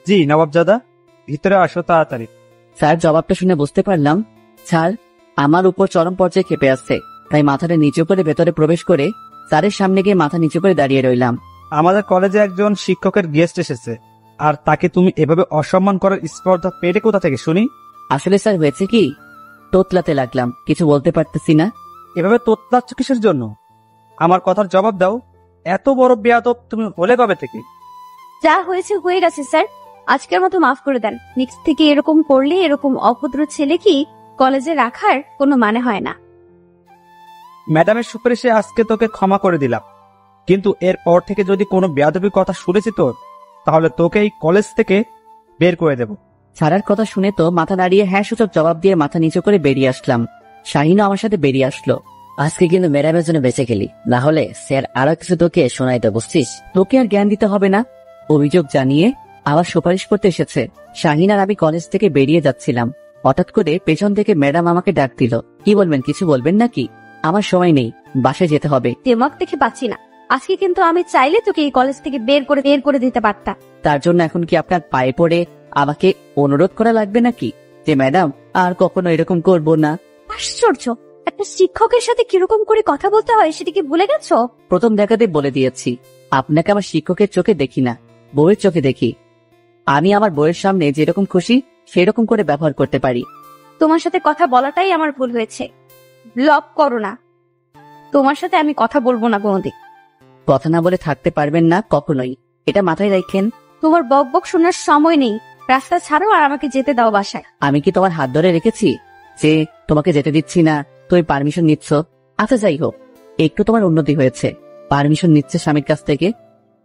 [SPEAKER 6] জি নবাবজাদা, ভিতরে আসো তাড়াতাড়ি।
[SPEAKER 1] স্যার জবাবটা শুনে বুঝতে পারলাম স্যার আমার উপর চরম পর্যায়ে ক্ষেপে আসছে, তাই মাথাটা নিচু করে ভেতরে প্রবেশ করে স্যারের সামনে গিয়ে মাথা নিচু করে দাঁড়িয়ে রইলাম।
[SPEAKER 6] আমাদের কলেজে একজন শিক্ষকের গেস্ট এসেছে, আর তাকে তুমি এভাবে অসম্মান করার স্পর্ধা পেটে কোথা থেকে শুনি?
[SPEAKER 1] আসলে স্যার হয়েছে কি, তোতলাতে লাগলাম, কিছু বলতে পারতেছি না।
[SPEAKER 6] এভাবে তোতলাচ্ছ কিসের জন্য? আমার কথার জবাব দাও। এত বড় বেয়াদব তুমি হলে কবে থেকে?
[SPEAKER 2] যা হয়েছে হয়ে গেছে স্যার, আজকের মতো মাফ করে দেন। নেক্সট থেকে এরকম করলে এরকম অভদ্র ছেলে কি কলেজে রাখার কোনো মানে হয় না।
[SPEAKER 6] ম্যাডামের সুপারিশে আজকে তোকে ক্ষমা করে দিলাম, কিন্তু এর পর থেকে যদি কোনো বেয়াদবির কথা শুনেছি তোর, তাহলে তোকে এই কলেজ থেকে বের করে দেব।
[SPEAKER 1] স্যারের কথা শুনে তো মাথা নাড়িয়ে হ্যাঁ সূচক জবাব দিয়ে মাথা নিচু করে বেরিয়ে আসলাম। শাহিনও আমার সাথে বেরিয়ে আসলো।
[SPEAKER 3] আজকে কিন্তু ম্যাডামের জন্য বেঁচে গেলি, না হলে স্যার আরো কিছু তোকে শোনাইতো, বুঝছিস?
[SPEAKER 1] তোকে আর জ্ঞান দিতে হবে না। অভিযোগ জানিয়ে আবার সুপারিশ করতে এসেছে। শাহিন আর আমি কলেজ থেকে বেরিয়ে যাচ্ছিলাম, হঠাৎ করে পেছন থেকে ম্যাডাম আমাকে ডাক দিল। কি বলবেন, কিছু বলবেন নাকি? আমার সময় নেই, বাসায় যেতে হবে।
[SPEAKER 2] দেমাগ দেখে পাচ্ছি না, আজকে কিন্তু আমি চাইলে তোকে এই কলেজ থেকে বের করে দিতে পারতাম।
[SPEAKER 1] তার জন্য এখন কি আপনার পায়ে পড়ে আমাকে অনুরোধ করা লাগবে নাকি যে ম্যাডাম আর কখনো এরকম করব না?
[SPEAKER 2] আশ্চর্য, একটা শিক্ষকের সাথে কিরকম করে কথা বলতে হয় সেটা কি ভুলে গেছো?
[SPEAKER 1] প্রথম দেখাতে বলে দিয়েছি, আপনাকে আমার শিক্ষকের চোখে দেখি না, বউয়ের চোখে দেখি। আমি আমার বউয়ের সামনে যেরকম খুশি সেরকম করে ব্যবহার করতে পারি।
[SPEAKER 2] তোমার সাথে কথা বলাটাই আমার ভুল হয়েছে। ব্লক করো না, তোমার সাথে আমি কথা বলবো না কোনোদিন।
[SPEAKER 1] কথা না বলে থাকতে পারবেন না কখনোই, এটা মাথায় রাখেন।
[SPEAKER 2] তোমার বক বক শোনার সময় নেই, রাস্তা ছাড়ো আর আমাকে যেতে দাও বাসায়।
[SPEAKER 1] আমি কি তোমার হাত ধরে রেখেছি যে তোমাকে যেতে দিচ্ছি না, তুমি পারমিশন নিচ্ছ? আচ্ছা যাই হোক, একটু তোমার উন্নতি হয়েছে, পারমিশন নিচ্ছে স্বামীর কাছ থেকে।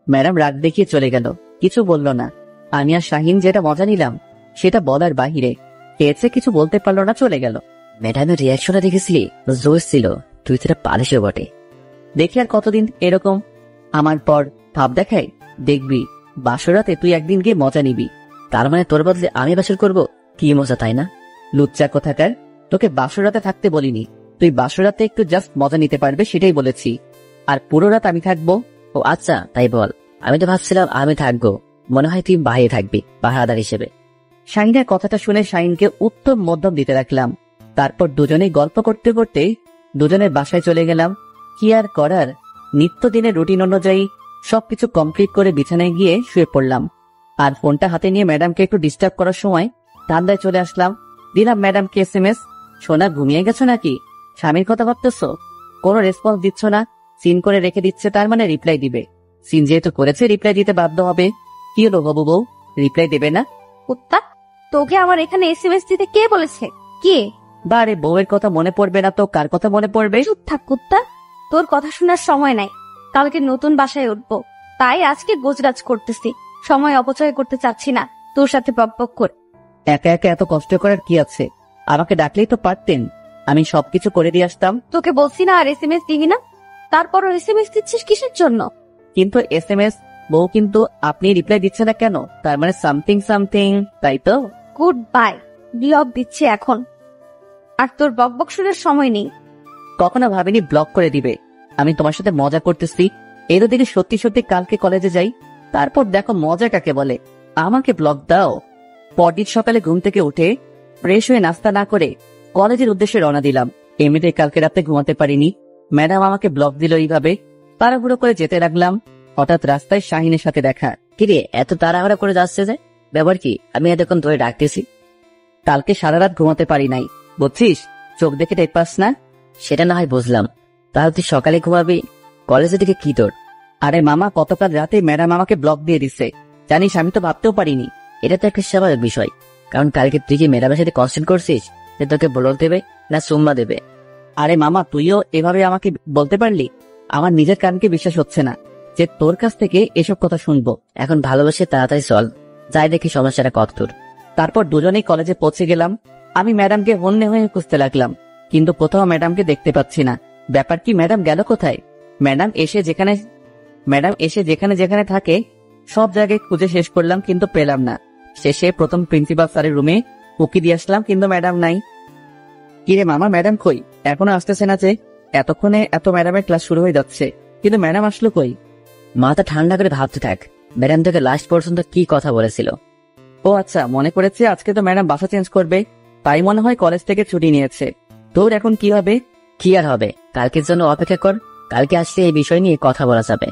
[SPEAKER 1] ম্যাডাম রাগ দেখিয়ে চলে গেল, কিছু বলল না। আমি আর শাহিন যেটা মজা নিলাম সেটা বলার বাহিরে, খেয়েছে কিছু বলতে পারলো না, চলে গেল।
[SPEAKER 3] ম্যাডামের রিয়াকশনটা দেখেছিলি? জোশ ছিল, তুই তো পালিশও বটে।
[SPEAKER 1] দেখি আর কতদিন এরকম আমার পর ভাব দেখাই? দেখবি বাসরাতে তুই একদিন গিয়ে মজা নিবি।
[SPEAKER 3] তার মানে তোর বদলে আমি বাসর করব? কি মজা, তাই না?
[SPEAKER 1] লুচ্চা কোথাকার, তোকে বাসরাতে থাকতে বলিনি, তুই বাসরাতে একটু জাস্ট মজা নিতে পারবে সেটাই বলেছি, আর পুরো রাত আমি থাকবো।
[SPEAKER 3] ও আচ্ছা, তাই বল। আমি তো ভাবছিলাম আমি থাকবো, মনে হয় তুই বাইরে থাকবি পাহারাদার হিসেবে।
[SPEAKER 1] শাহিনের কথাটা শুনে শাহিনকে উত্তম মধ্যম দিতে রাখলাম। তারপর দুজনেই গল্প করতে করতে দুজনের বাসায় চলে গেলাম। কি আর করার, নিত্যদিনের রুটিন অনুযায়ী সবকিছু কমপ্লিট করে বিছানায় গিয়ে শুয়ে পড়লাম। আর ফোনটা হাতে নিয়ে ম্যাডামকে একটু ডিস্টার্ব করার সময় ঠান্ডায় চলে আসলাম। দিলাম ম্যাডামকে SMS, সোনা ঘুমিয়ে গেছো নাকি, স্বামীর কথা ভাবতেছো? কোনো রেসপন্স দিচ্ছ না, সিন করে রেখে দিচ্ছে, তার মানে রিপ্লাই দিবে। সিন যেহেতু করেছে রিপ্লাই দিতে বাধ্য হবে। কি হলো বাবু বউ, রিপ্লাই দেবে না?
[SPEAKER 2] কুত্তা, তোকে আমার এখানে SMS দিতে কে বলেছে? কে?
[SPEAKER 1] বারে বউয়ের কথা মনে পড়বে না তো কার কথা মনে পড়বে?
[SPEAKER 2] চুপ থাক কুত্তা, তোর কথা শোনার সময় নাই। কালকে নতুন বাসায় উঠবো, তাই আজকে গোজগাজ করতেছি, সময় অপচয় করতে চাচ্ছি না তোর সাথে বকবক করে।
[SPEAKER 1] একা একা এত কষ্ট করার কি আছে? আমাকে ডাকলেই তো পারতেন, আমি সবকিছু করে দিয়ে আসতাম।
[SPEAKER 2] তোকে বলছি না আর SMS দিবি না, তারপরও SMS দিচ্ছিস কিসের জন্য?
[SPEAKER 1] কিন্তু SMS বউ, কিন্তু আপনি রিপ্লাই দিচ্ছে না কেন? তার মানে সামথিং সামথিং, তাই তো?
[SPEAKER 2] গুড বাই, ব্লক দিচ্ছি এখন, আর তোর বকবক শোনার সময় নেই।
[SPEAKER 1] কখনো ভাবিনি ব্লক করে দিবে। আমি তোমার সাথে মজা করতেছি, এর দিকে সত্যি সত্যি কালকে কলেজে যাই, তারপর দেখো মজা কাকে বলে। আমাকে ব্লক দাও। পরদিন সকালে ঘুম থেকে উঠে ফ্রেশ হয়ে নাস্তা না করে কলেজের উদ্দেশ্যে রওনা দিলাম। এমনিতে কালকে রাতে ঘুমাতে পারিনি, ম্যাডাম আমাকে ব্লক দিল এইভাবে। তাড়াহুড়ো করে যেতে লাগলাম, হঠাৎ রাস্তায় শাহিনের সাথে দেখা।
[SPEAKER 3] কিরে এত তাড়াহুড়া করে যাচ্ছে যে, ব্যাপার কি? আমি এতক্ষণ ধরে ডাকতেছি।
[SPEAKER 1] কালকে সারা রাত ঘুমাতে পারি নাই, বুঝছিস? চোখ দেখে টের পাস না?
[SPEAKER 3] সেটা না হয় বুঝলাম, তাহলে তুই সকালে ঘুমাবি, কলেজের দিকে কি তোর?
[SPEAKER 1] আরে মামা, গতকাল রাতে ম্যাডাম আমাকে ব্লক দিয়ে দিছে, জানিস আমি তো ভাবতেও পারিনি।
[SPEAKER 3] এটা তো একটা স্বাভাবিক বিষয়, কারণ কালকে তুই কি ম্যাডামের সাথে কনসেন্ট করছিস যে তোকে ব্লক দেবে না সুম্মা দেবে?
[SPEAKER 1] আরে মামা, তুইও এভাবে আমাকে বলতে পারলি? আমার নিজের কানকে বিশ্বাস হচ্ছে না যে তোর কাছ থেকে এসব কথা শুনবো।
[SPEAKER 3] এখন ভালোবাসে তাড়াতাড়ি চল, যাই দেখি সমস্যাটা কতদূর।
[SPEAKER 1] তারপর দুজনেই কলেজে পৌঁছে গেলাম। আমি ম্যাডামকে হন্যে হয়ে খুঁজতে লাগলাম, কিন্তু কোথাও ম্যাডামকে দেখতে পাচ্ছি না। ব্যাপার কি, ম্যাডাম গেল কোথায়? ম্যাডাম এসে যেখানে যেখানে থাকে সব জায়গায় খুঁজে শেষ করলাম, কিন্তু পেলাম না। শেষে প্রথম প্রিন্সিপাল স্যারের রুমে উকি দিয়ে আসলাম, কিন্তু ম্যাডাম নাই। কিরে মামা, ম্যাডাম কই? এখনো আসতেছে না যে? এতক্ষণে এত ম্যাডামের ক্লাস শুরু হয়ে যাচ্ছে, কিন্তু ম্যাডাম আসলো কই?
[SPEAKER 3] মাথা ঠান্ডা করে ভাবতে থাক, ম্যাডাম তোকে লাস্ট পর্যন্ত কি কথা বলেছিল।
[SPEAKER 1] ও আচ্ছা, মনে করেছে আজকে তো ম্যাডাম বাসা চেঞ্জ করবে, তাই মনে হয় কলেজ থেকে ছুটি নিয়েছে। তোর এখন কি হবে?
[SPEAKER 3] কি আর হবে, কালকের জন্য অপেক্ষা কর, কালকে আসলে এই বিষয় নিয়ে কথা বলা যাবে।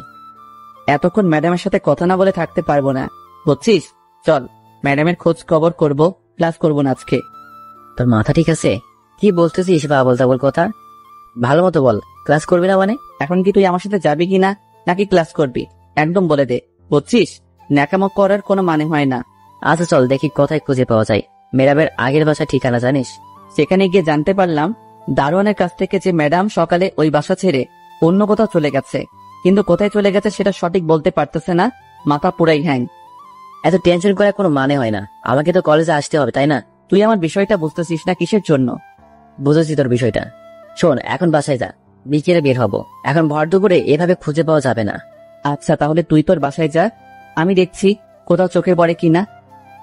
[SPEAKER 1] এতক্ষণ ম্যাডামের সাথে কথা না বলে থাকতে পারবো না, বুঝছিস? চল, ম্যাডামের খোঁজ খবর করব, ক্লাস করবো না আজকে।
[SPEAKER 3] তোর মাথা ঠিক আছে? কি বলতেছিস বাবল তাবল কথা, ভালো মতো বল। ক্লাস করবি না মানে?
[SPEAKER 1] এখন কি তুই আমার সাথে যাবি কিনা, নাকি ক্লাস করবি? একদম বলে দে, বুঝছিস? ন্যাকামো করার কোনো মানে হয় না।
[SPEAKER 3] আচ্ছা চল দেখি কোথায় খুঁজে পাওয়া যায় ম্যাডামের আগের বাসা ঠিকানা জানিস?
[SPEAKER 1] সেখানে গিয়ে জানতে পারলাম দারোয়ানের কাছ থেকে যে ম্যাডাম সকালে ওই বাসা ছেড়ে অন্য কোথাও চলে গেছে, কিন্তু কোথায় চলে গেছে সেটা সঠিক বলতে পারতেছে না, মাথা পুরাই হ্যাং।
[SPEAKER 3] এত টেনশন করার কোনো মানে হয় না, আমাকে তো কলেজে আসতে হবে তাই না?
[SPEAKER 1] তুই আমার বিষয়টা বুঝতেছিস না কিসের জন্য?
[SPEAKER 3] বুঝেছি তোর বিষয়টা। শোন, এখন বাসায় যা, বিকেলে বের হবো, এখন ভর দুপুরে এভাবে খুঁজে পাওয়া যাবে না।
[SPEAKER 1] আচ্ছা তাহলে তুই তোর বাসায় যা, আমি দেখছি কোথাও চোখে পড়ে কিনা।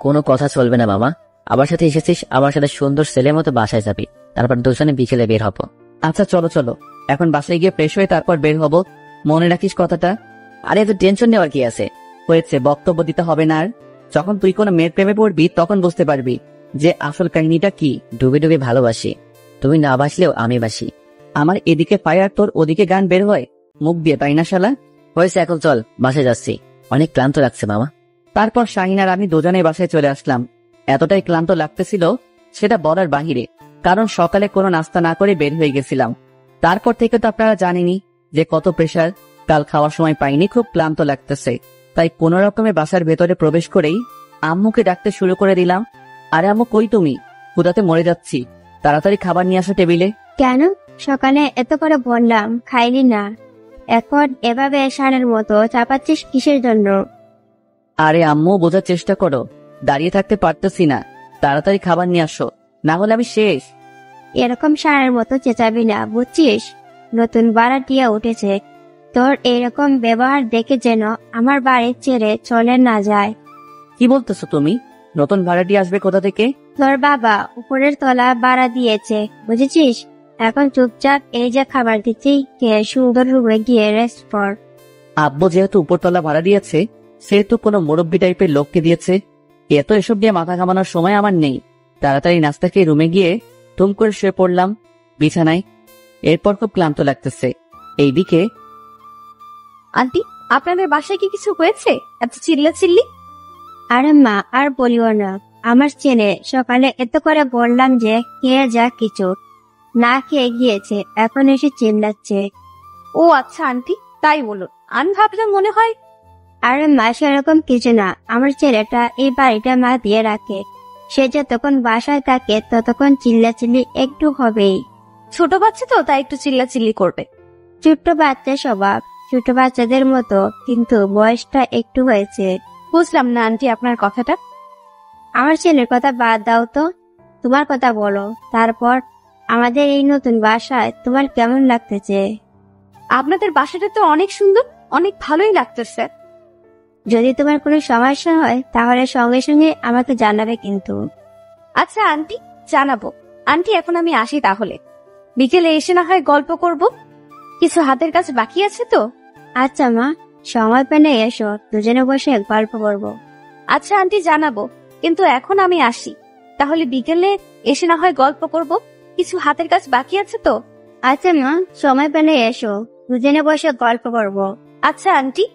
[SPEAKER 3] কোনো কথা চলবে না মামা, আমার সাথে এসেছিস, আমার সাথে সুন্দর ছেলের মতো বাসায় যাবি, তারপর দুজনে বিকেলে বের হবো।
[SPEAKER 1] আচ্ছা চলো চলো, এখন বাসায় গিয়ে ফ্রেশ হয়ে তারপর বের হবো। মনে রাখিস কথাটা।
[SPEAKER 3] আরে এত টেনশন নেওয়ার কি আছে?
[SPEAKER 1] হয়েছে, বক্তব্য দিতে হবে না আর। যখন তুই কোনো মেয়ের প্রেমে পড়বি তখন বুঝতে পারবি যে আসল কাহিনীটা কি।
[SPEAKER 3] ডুবে ডুবে ভালোবাসি, তুমি না বাসলেও আমি বাসি।
[SPEAKER 1] আমার এদিকে ফায়ার, তোর ওদিকে গান বের হয় মুখ দিয়ে, তাই না শালা?
[SPEAKER 3] হয়েছে, এখন চল, বাসে যাচ্ছি, অনেক ক্লান্ত লাগছে মামা।
[SPEAKER 1] তারপর শাহিন আর আমি দুজনে বাসায় চলে আসলাম। এতটাই ক্লান্ত লাগতেছিল সেটা বলার বাহিরে, কারণ সকালে কোনো নাস্তা না করে বের হয়ে গেছিলাম। তারপর থেকে তো আপনারা জানেনই যে কত প্রেসার। কাল খাওয়ার সময় পাইনি, খুব ক্লান্ত লাগতেছে, তাই কোন রকমে বাসার ভেতরে প্রবেশ করেই আম্মুকে ডাকতে শুরু করে দিলাম। আরে আম্মু, কই তুমি? ক্ষুধাতে মরে যাচ্ছি, তাড়াতাড়ি খাবার নিয়ে আসো টেবিলে।
[SPEAKER 4] কেন? সকালে এত করে বললাম খাইলি না, এখন এভাবে ষাঁড়ের মতো চাপাচ্ছিস কিসের জন্য?
[SPEAKER 1] আরে আম্মু, বোঝার চেষ্টা করো, দাঁড়িয়ে থাকতে পারতেছি না, তাড়াতাড়ি খাবার নিয়ে আসো, না হলে আমি শেষ।
[SPEAKER 4] এরকম ষাঁড়ের মতো চেঁচাবি না, বুঝছিস? নতুন ভাড়াটিয়া উঠেছে, তোর এরকম ব্যবহার দেখে যেন আমার বাড়ি ছেড়ে চলে না যায়।
[SPEAKER 1] কি বলতেছো তুমি? নতুন ভাড়াটি আসবে কোথা থেকে?
[SPEAKER 4] তোর বাবা উপরের তলা ভাড়া দিয়েছে, বুঝেছিস? এখন চুপচাপ এই যে খাবার দিচ্ছি, কে সুন্দর রুমে গিয়ে রেস্ট কর।
[SPEAKER 1] আব্বু যেহেতু উপরতলা ভাড়া দিয়েছে, সেহেতু কোনো মুরব্বী টাইপের লোককে দিয়েছে। এত এসব দিয়ে মাথা ঘামানোর সময় আমার নেই। তাড়াতাড়ি নাস্তা খেয়ে রুমে গিয়ে টুম করে শুয়ে পড়লাম বিছানায়। এরপর খুব ক্লান্ত লাগতেছে। এইদিকে
[SPEAKER 2] আন্টি, আপনাদের বাসায় কি কিছু হয়েছে? এত চিল্লি?
[SPEAKER 4] আরে মা, আর বলিও না, আমার ছেলে সকালে এত করে বললাম যে খেয়ে যা, কিছু না খেয়ে গিয়েছে, এখন এসে চিল্লাচ্ছে।
[SPEAKER 2] ও আচ্ছা আন্টি, তাই বলুন। আমি ভাবলাম মনে হয়।
[SPEAKER 4] আরে মা, সেরকম কিছু না, আমার ছেলেটা এই বাড়িটা মা দিয়ে রাখে, সে যতক্ষণ বাসায় থাকে ততক্ষণ চিল্লাচিল্লি একটু হবেই।
[SPEAKER 2] ছোট বাচ্চা তো, তাই একটু চিল্লাচিল্লি করবে।
[SPEAKER 4] ছোট্ট বাচ্চা স্বভাব, ছোট বাচ্চাদের মতো, কিন্তু বয়সটা একটু হয়েছে।
[SPEAKER 2] বুঝলাম না আন্টি আপনার কথাটা।
[SPEAKER 4] আমার ছেলের কথা বাদ দাও তো, তোমার কথা বলো। তারপর আমাদের এই নতুন বাসায় তোমার কেমন লাগতেছে?
[SPEAKER 2] আপনাদের বাসাটা তো অনেক সুন্দর, অনেক ভালোই লাগতেছে।
[SPEAKER 4] যদি তোমার কোনো সমস্যা হয় তাহলে সঙ্গে সঙ্গে আমাকে জানাবে কিন্তু।
[SPEAKER 2] আচ্ছা আন্টি, জানাবো। আন্টি, এখন আমি আসি তাহলে, বিকেলে এসে না হয় গল্প করব। কিছু হাতের কাজ বাকি আছে তো।
[SPEAKER 4] আচ্ছা মা, সময় পেলে এসো, দুজনে বসে গল্প করবো।
[SPEAKER 2] আচ্ছা আন্টি, জানাবো, কিন্তু এখন আমি আসি। তাহলে বিকেলে এসে না হয় গল্প করব, কিছু হাতের কাজ বাকি আছে তো।
[SPEAKER 4] আচ্ছা মা, সময় পেলে এসো, দুজনে বসে গল্প করবো।
[SPEAKER 2] আচ্ছা আন্টি,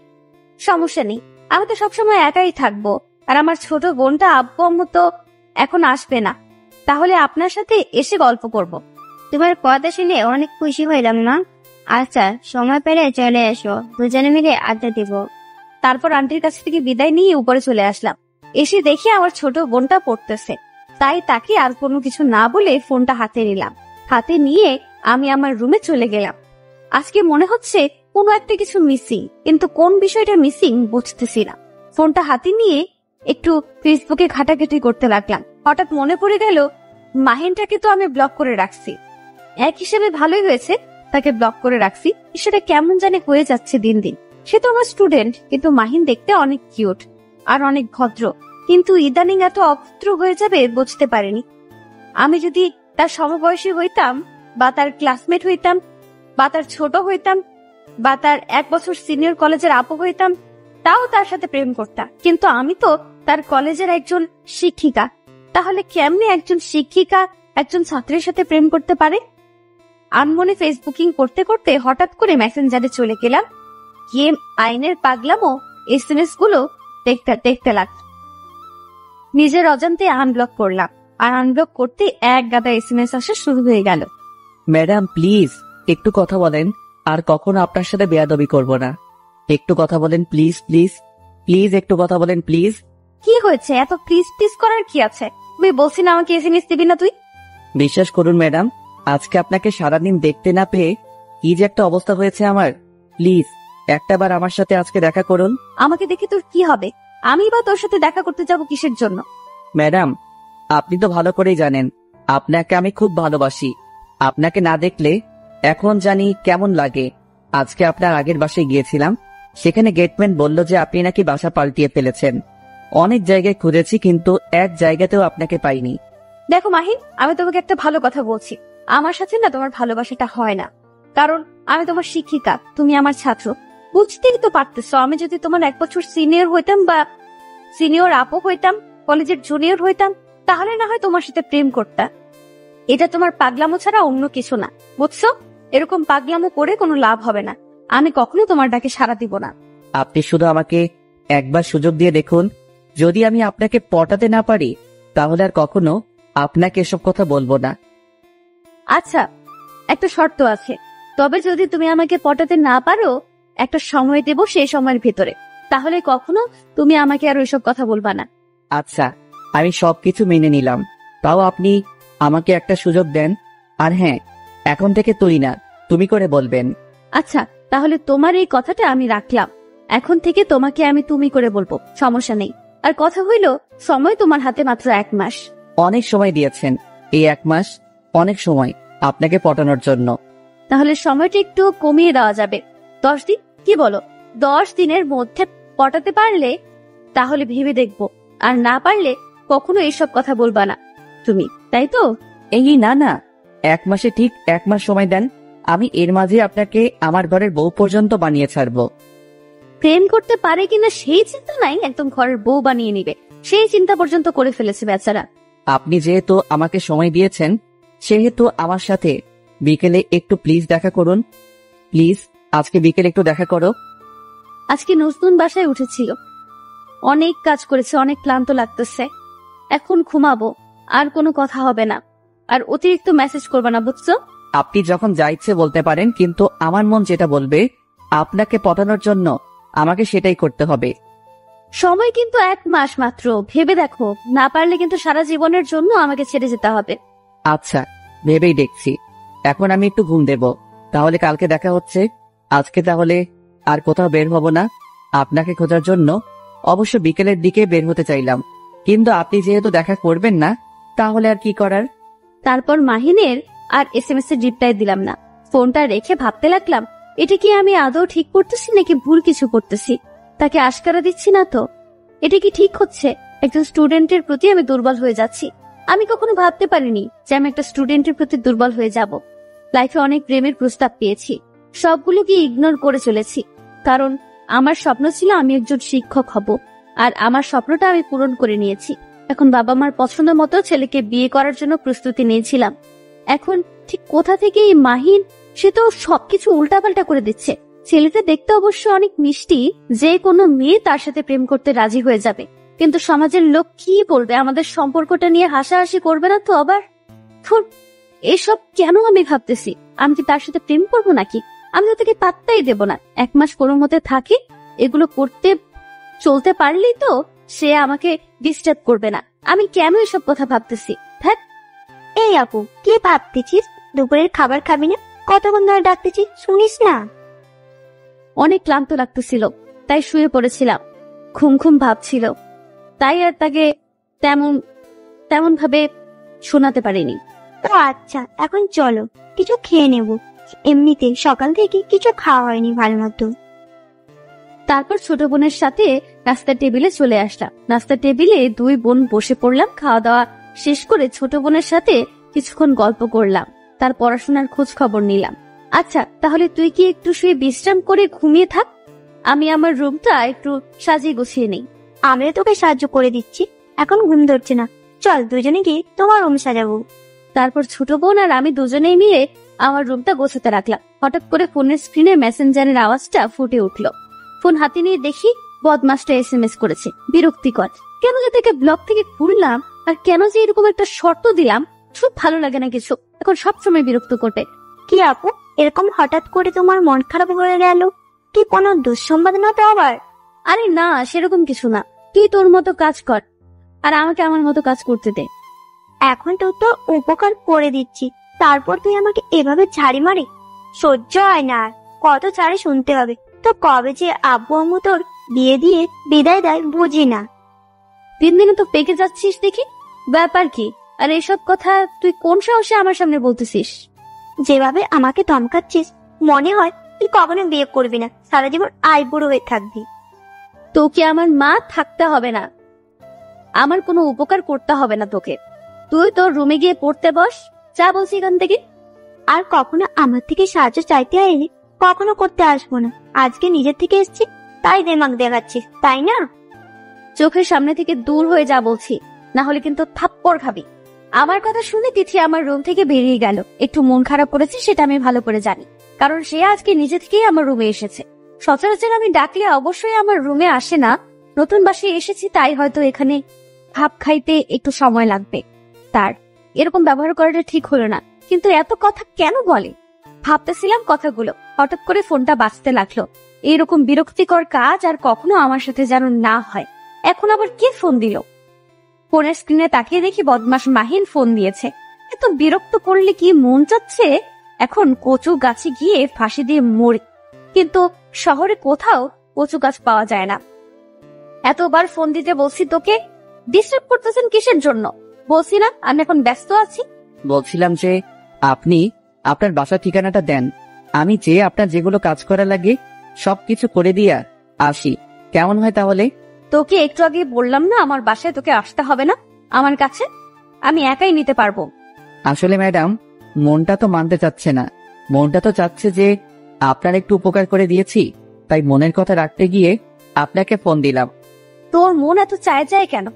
[SPEAKER 2] সমস্যা নেই, আমি তো সবসময় একাই থাকবো, আর আমার ছোট বোনটা আব্বু আম্মু তো এখন আসবে না, তাহলে আপনার সাথে এসে গল্প করব।
[SPEAKER 4] তোমার কথা শুনে অনেক খুশি হইলাম না। আচ্ছা, সময় পেলে চলে এসো, দুজনে মিলে আড্ডা দিব।
[SPEAKER 2] তারপর আন্টির কাছ থেকে বিদায় নিয়ে উপরে চলে আসলাম। এসে দেখি আমার ছোট বোনটা পড়তেছে, তাই তাকে আর কোনো কিছু না বলে ফোনটা হাতে নিলাম। হাতে নিয়ে আমি আমার রুমে চলে গেলাম। আজকে মনে হচ্ছে কোনো একটা কিছু মিসিং, কিন্তু কোন বিষয়টা মিসিং বুঝতেছি না। ফোনটা হাতে নিয়ে একটু ফেসবুকে ঘাটাঘাটি করতে লাগলাম। হঠাৎ মনে পড়ে গেল মাহিনটাকে তো আমি ব্লক করে রাখছি। এক হিসেবে ভালোই হয়েছে তাকে ব্লক করে রাখছি, সেটা কেমন জানি হয়ে যাচ্ছে দিন দিন। সে তো আমার স্টুডেন্ট, কিন্তু মাহিন দেখতে অনেক কিউট আর অনেক ভদ্র, কিন্তু ইদানিং এত অভদ্র হয়ে যাবে বুঝতে পারিনি। আমি যদি তার সমবয়সী হইতাম, বা তার ক্লাসমেট হইতাম, বা তার ছোট হইতাম, বা তার 1 বছর সিনিয়র কলেজের আপু হইতাম, তাও তার সাথে প্রেম করতাম। কিন্তু আমি তো তার কলেজের একজন শিক্ষিকা, তাহলে কেমনে একজন শিক্ষিকা একজন ছাত্রের সাথে প্রেম করতে পারে? আনমনে ফেসবুকিং করতে করতে হঠাৎ করে মেসেঞ্জারে চলে গেলাম। গেম আইনের পাগলামো SMS গুলো দেখতে লাগলো। নিজের অজান্তে আনব্লক করলাম, আর আনব্লক করতে এক গাদা SMS আসা শুরু হয়ে গেল।
[SPEAKER 1] ম্যাডাম প্লিজ একটু কথা বলেন, আর কখনো আপনার সাথে বেয়াদবি করব না। একটু কথা বলেন প্লিজ, প্লিজ প্লিজ, একটু কথা বলেন প্লিজ।
[SPEAKER 2] কি হয়েছে? এত প্লিজ প্লিজ করার কি আছে? তুমি বলছি না আমাকে SMS দিবি না তুই?
[SPEAKER 1] বিশ্বাস করুন ম্যাডাম, আজকে আপনাকে সারাদিন দেখতে না পেয়ে কি যে একটা অবস্থা হয়েছে আমার। প্লিজ একটাবার আমার সাথে আজকে দেখা করুন।
[SPEAKER 2] আমাকে দেখে তোর কি হবে? আমি বা তোর সাথে দেখা করতে যাব কিসের জন্য?
[SPEAKER 1] ম্যাডাম, আপনি তো ভালো করেই জানেন আপনাকে আমি খুব ভালোবাসি। আপনাকে না দেখলে এখন জানি কেমন লাগে। আজকে আপনার আগের বাসায় গিয়েছিলাম, সেখানে গেটম্যান বলল যে আপনি নাকি বাসা পাল্টিয়ে ফেলেছেন। অনেক জায়গায় খুঁজেছি, কিন্তু এক জায়গাতেও আপনাকে পাইনি।
[SPEAKER 2] দেখো মাহিন, আমি তোমাকে একটা ভালো কথা বলছি, আমার সাথে না তোমার ভালোবাসাটা হয় না। কারণ আমি তোমার শিক্ষিকা, তুমি আমার ছাত্র। বুঝতেই তো পারতেছো, আমি যদি তোমার 1 বছর সিনিয়র হইতাম বা সিনিয়র আপু হইতাম, কলেজের জুনিয়র হইতাম, তাহলে না হয় তোমার সাথে প্রেম করতাম। এটা তোমার পাগলামো ছাড়া অন্য কিছু না, বুঝছো? এরকম পাগলামো করে কোনো লাভ হবে না। আমি কখনো তোমার ডাকে সাড়া দিব না।
[SPEAKER 1] আপনি শুধু আমাকে একবার সুযোগ দিয়ে দেখুন, যদি আমি আপনাকে পটাতে না পারি তাহলে আর কখনো আপনাকে এসব কথা বলবো না।
[SPEAKER 2] আচ্ছা, একটা শর্ত আছে। তবে যদি তুমি আমাকে পটাতে না পারো, একটা সময় দেব, সেই সময়ের ভিতরে, তাহলে কখনো তুমি আমাকে আর ওইসব কথা বলবা না।
[SPEAKER 1] আচ্ছা, আমি সবকিছু মেনে নিলাম, তাও আপনি আমাকে একটা সুযোগ দেন। আর হ্যাঁ, এখন থেকে তুই না, তুমি করে বলবেন।
[SPEAKER 2] আচ্ছা, তাহলে তোমার এই কথাটা আমি রাখলাম। এখন থেকে তোমাকে আমি তুমি করে বলবো, সমস্যা নেই। আর কথা হইল, সময় তোমার হাতে মাত্র 1 মাস।
[SPEAKER 1] অনেক সময় দিয়েছেন, এই 1 মাস অনেক সময় আপনাকে পটানোর জন্য।
[SPEAKER 2] তাহলে সময়টা একটু কমিয়ে দেওয়া যাবে, 10 দিন, কি বলো? 10 দিনের মধ্যে পটাতে পারলে তাহলে ভেবে দেখবো, আর না পারলে কখনো এইসব কথা বলবা না তুমি, তাই তো?
[SPEAKER 1] এই না না, 1 মাসে ঠিক 1 মাস সময় দেন, আমি এর মাঝে আপনাকে আমার ঘরের বউ পর্যন্ত বানিয়ে ছাড়বো।
[SPEAKER 2] প্রেম করতে পারে কিনা সেই চিন্তা নাই, একদম ঘরের বউ বানিয়ে নিবে সেই চিন্তা পর্যন্ত করে ফেলেছে বেচারা।
[SPEAKER 1] আপনি যেহেতু আমাকে সময় দিয়েছেন, সেহেতু আমার সাথে বিকেলে একটু প্লিজ দেখা করুন। প্লিজ আজকে বিকেলে একটু দেখা করো।
[SPEAKER 2] আজকে নতুন বাসায় উঠেছিল, অনেক কাজ করেছে, অনেক ক্লান্ত লাগতেছে, এখন ঘুমাবো, আর কোনো কথা হবে না। আর অতিরিক্ত মেসেজ করবে না, বুঝছো?
[SPEAKER 1] আপনি যখন যা ইচ্ছে বলতে পারেন, কিন্তু আমার মন যেটা বলবে আপনাকে পটানোর জন্য আমাকে সেটাই করতে হবে।
[SPEAKER 2] সময় কিন্তু 1 মাস মাত্র, ভেবে দেখো, না পারলে কিন্তু সারা জীবনের জন্য আমাকে ছেড়ে যেতে হবে।
[SPEAKER 1] আচ্ছা, ভেবেই দেখছি। এখন আমি একটু ঘুম দেব, তাহলে কালকে দেখা হচ্ছে। আজকে তাহলে আর কোথাও বের হব না। আপনাকে খোঁজার জন্য অবশ্য বিকেলের দিকে বের হতে চাইলাম, কিন্তু আপনি যেহেতু দেখা করবেন না, তাহলে আর কি করার।
[SPEAKER 2] তারপর মাহিনের আর SMS এর রিপ্লাই দিলাম না, ফোনটা রেখে ভাবতে লাগলাম, এটা কি আমি আদৌ ঠিক করতেছি নাকি ভুল কিছু করতেছি? তাকে আশকারা দিচ্ছি না তো? এটা কি ঠিক হচ্ছে? একজন স্টুডেন্টের প্রতি আমি দুর্বল হয়ে যাচ্ছি। আমি কখনো ভাবতে পারিনি যে আমি একটা স্টুডেন্টের প্রতি দুর্বল হয়ে যাব। লাইফে অনেক প্রেমের প্রস্তাব পেয়েছি, সবগুলোকে ইগনোর করে চলেছি, কারণ আমার স্বপ্ন ছিল আমি একজন শিক্ষক হব, আর আমার স্বপ্নটা আমি পূরণ করে নিয়েছি। এখন বাবা মার পছন্দ মতো ছেলেকে বিয়ে করার জন্য প্রস্তুতি নিয়েছিলাম। এখন ঠিক কোথা থেকে এই মাহিন, সে তো সবকিছু উল্টাপাল্টা করে দিচ্ছে। ছেলেটা দেখতে অবশ্য অনেক মিষ্টি, যে কোনো মেয়ে তার সাথে প্রেম করতে রাজি হয়ে যাবে, কিন্তু সমাজের লোক কি বলবে? আমাদের সম্পর্কটা নিয়ে হাসাহাসি করবে না তো আবার? এসব কেন আমি ভাবতেছি? আমি কি তার সাথে প্রেম করবো নাকি? আমি তো তাকে পাত্তাই দেব না। 1 মাস কোনো মতে থাকি, এগুলো করতে চলতে পারলেই তো সে আমাকে ডিস্টার্ব করবে না। আমি কেন এসব কথা ভাবতেছি? ধ্যাৎ।
[SPEAKER 4] এই আপু, কি ভাবতেছিস? দুপুরের খাবার খাবি না? কতক্ষণ ধরে ডাকতেছি, শুনিস না?
[SPEAKER 2] অনেক ক্লান্ত লাগতেছিল, তাই শুয়ে পড়েছিলাম। ঘুম ঘুম ভাবছিল, তাই আর তাকে তেমন ভাবে শোনাতে পারিনি।
[SPEAKER 4] ও আচ্ছা, এখন চলো কিছু খেয়ে নেব। এমনিতে সকাল থেকে কিছু খাওয়া হয়নি ভালো মতো।
[SPEAKER 2] তারপর ছোট বোনের সাথে নাস্তার টেবিলে চলে আসলাম। নাস্তার টেবিলে 2 বোন বসে পড়লাম। খাওয়া দাওয়া শেষ করে ছোট বোনের সাথে কিছুক্ষণ গল্প করলাম, তার পড়াশোনার খোঁজ খবর নিলাম। আচ্ছা, তাহলে তুই কি একটু শুয়ে বিশ্রাম করে ঘুমিয়ে থাক, আমি আমার রুমটা একটু সাজিয়ে গুছিয়ে নেই।
[SPEAKER 4] আমিও তোকে সাহায্য করে দিচ্ছি, এখন ঘুম ধরছে না, চল দুজনে গিয়ে তোমার রুম সাজাবো।
[SPEAKER 2] তারপর ছোট বোন আর আমি দুজনেই মিলে আমার রুমটা গোছাতে রাখলাম। হঠাৎ করে ফোনের স্ক্রিনে মেসেঞ্জারের আওয়াজটা ফুটে উঠলো। ফোন হাতে নিয়ে দেখি বদমাসটা SMS করেছে। বিরক্তিকর, কেন যে তাকে ব্লগ থেকে খুললাম, আর কেন যে এরকম একটা শর্ত দিলাম, খুব ভালো লাগে না কিছু, এখন সবসময় বিরক্ত করবে।
[SPEAKER 4] কি আপু, এরকম হঠাৎ করে তোমার মন খারাপ হয়ে গেল? কি কোনো দুঃসংবাদ না তো আবার?
[SPEAKER 2] আরে না, সেরকম কিছু না। তুই তোর মতো কাজ কর, আর আমাকে আমার মতো কাজ করতে দে।
[SPEAKER 4] এখন তো তোর উপকার করে দিচ্ছি, তারপর তুই আমাকে এভাবে ঝাড়ি মারি? সহ্য হয় না আর, কত ছাড়ি শুনতে হবে। তো কবে যে আব্বু আম্মু তোর বিয়ে দিয়ে বিদায় দেয় বুঝি না।
[SPEAKER 2] দিন দিনে তো পেকে যাচ্ছিস দেখি, ব্যাপার কি? আর এসব কথা তুই কোন সাহসে আমার সামনে বলতেছিস?
[SPEAKER 4] যেভাবে আমাকে ধমকাচ্ছিস, মনে হয় তুই কখনো বিয়ে করবি না, সারা জীবন আইবুড়ো হয়ে থাকবি।
[SPEAKER 2] তোকে আমার মা থাকতে হবে না, আমার কোনো উপকার করতে হবে না তোকে। তুই তোর রুমে গিয়ে পড়তে বস, যা বলছি এখান থেকে।
[SPEAKER 4] আর কখনো আমার থেকে সাহায্য চাইতে আইলে কখনো করতে আসবো না। আজকে নিজের থেকে এসেছি, তাই দেমাগ দেখাচ্ছিস, তাই না?
[SPEAKER 2] চোখের সামনে থেকে দূর হয়ে যা বলছি, না হলে কিন্তু থাপ্পড় খাবি। আমার কথা শুনে তিথি আমার রুম থেকে বেরিয়ে গেল। একটু মন খারাপ করেছে সেটা আমি ভালো করে জানি, কারণ সে আজকে নিজে থেকেই আমার রুমে এসেছে। সচরাচর আমি ডাকলে অবশ্যই আমার রুমে আসে না। নতুন বাসায় এসেছি তাই হয়তো এখানে ভাব খাইতে একটু সময় লাগবে। তার এরকম ব্যবহার করাটা ঠিক হলো না, কিন্তু এত কথা কেন বলে? ভাবতেছিলাম কথাগুলো, হঠাৎ করে ফোনটা বাজতে লাগলো। এরকম বিরক্তিকর কাজ আর কখনো আমার সাথে যেন না হয়। এখন আবার কে ফোন দিল? ফোনের স্ক্রিনে তাকিয়ে দেখি বদমাস মাহিন ফোন দিয়েছে। এত বিরক্ত করলে কি মন চাচ্ছে এখন কচু গাছে গিয়ে ফাঁসি দিয়ে মরি, কিন্তু শহরে কোথাও কচু গাছ পাওয়া যায় না। এতবার ফোন দিতে বলছি তোকে, ডিস্টার্ব করতেছেন কিসের জন্য? বলছি না আমি এখন ব্যস্ত আছি।
[SPEAKER 1] বলছিলাম যে আপনি আপনার বাসার ঠিকানাটা দেন, আমি যে আপনার যেগুলো কাজ করা লাগে সবকিছু করে দিয়া আসি, কেমন হয় তাহলে?
[SPEAKER 2] তোকে একটু আগে বললাম না আমার বাসায় তোকে আসতে হবে না, আমার কাছে আমি একাই নিতে পারবো।
[SPEAKER 1] আসলে ম্যাডাম, মনটা তো মানতে চাচ্ছে না। মনটা তো চাচ্ছে যে আপনার একটু উপকার করে দিয়েছি, তাই মনের কথা রাখতে গিয়ে আপনাকে ফোন দিলাম।
[SPEAKER 2] তোর মন এত চায় চায় কেন?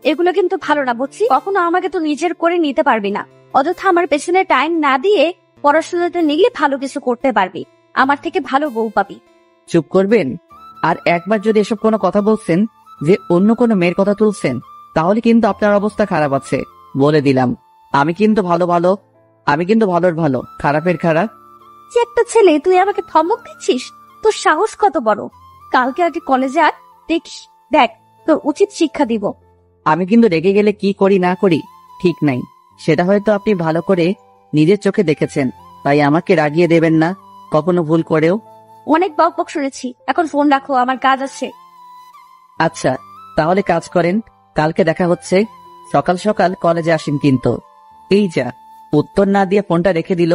[SPEAKER 2] এগুলো কিন্তু ভালো না, বুঝছি? কখনো আমাকে তো নিজের করে নিতে পারবি না। অযথা আমার পেছনে টাইম না দিয়ে পড়াশোনাতে নিলে ভালো কিছু করতে পারবি, আমার থেকে ভালো বউ পাবি।
[SPEAKER 1] চুপ করবেন? আর একবার যদি এসব কোনো কথা বলছেন যে অন্য কোনো মেয়ের কথা তুলছেন, তাহলে কিন্তু আপনার অবস্থা খারাপ আছে, বলে দিলাম। আমি কিন্তু ভালোর ভালো, খারাপের খারাপ।
[SPEAKER 2] যে একটা ছেলে, তুই আমাকে ধমক দিচ্ছিস? তোর সাহস কত বড়! কালকে আগে কলেজে আর দেখিস, দেখ তোর উচিত শিক্ষা দিব।
[SPEAKER 1] আমি কিন্তু রেগে গেলে কি করি না করি ঠিক নাই, সেটা হয়তো আপনি ভালো করে নিজের চোখে দেখেছেন, তাই আমাকে রাগিয়ে দেবেন না কখনো ভুল করেও।
[SPEAKER 2] অনেক বকবক শুনেছি, এখন ফোন রাখো, আমার কাজ আছে।
[SPEAKER 1] আচ্ছা, তাহলে কাজ করেন, কালকে দেখা হচ্ছে। সকাল সকাল কলেজে আসেন কিন্তু। এই যা, উত্তর না দিয়ে ফোনটা রেখে দিল।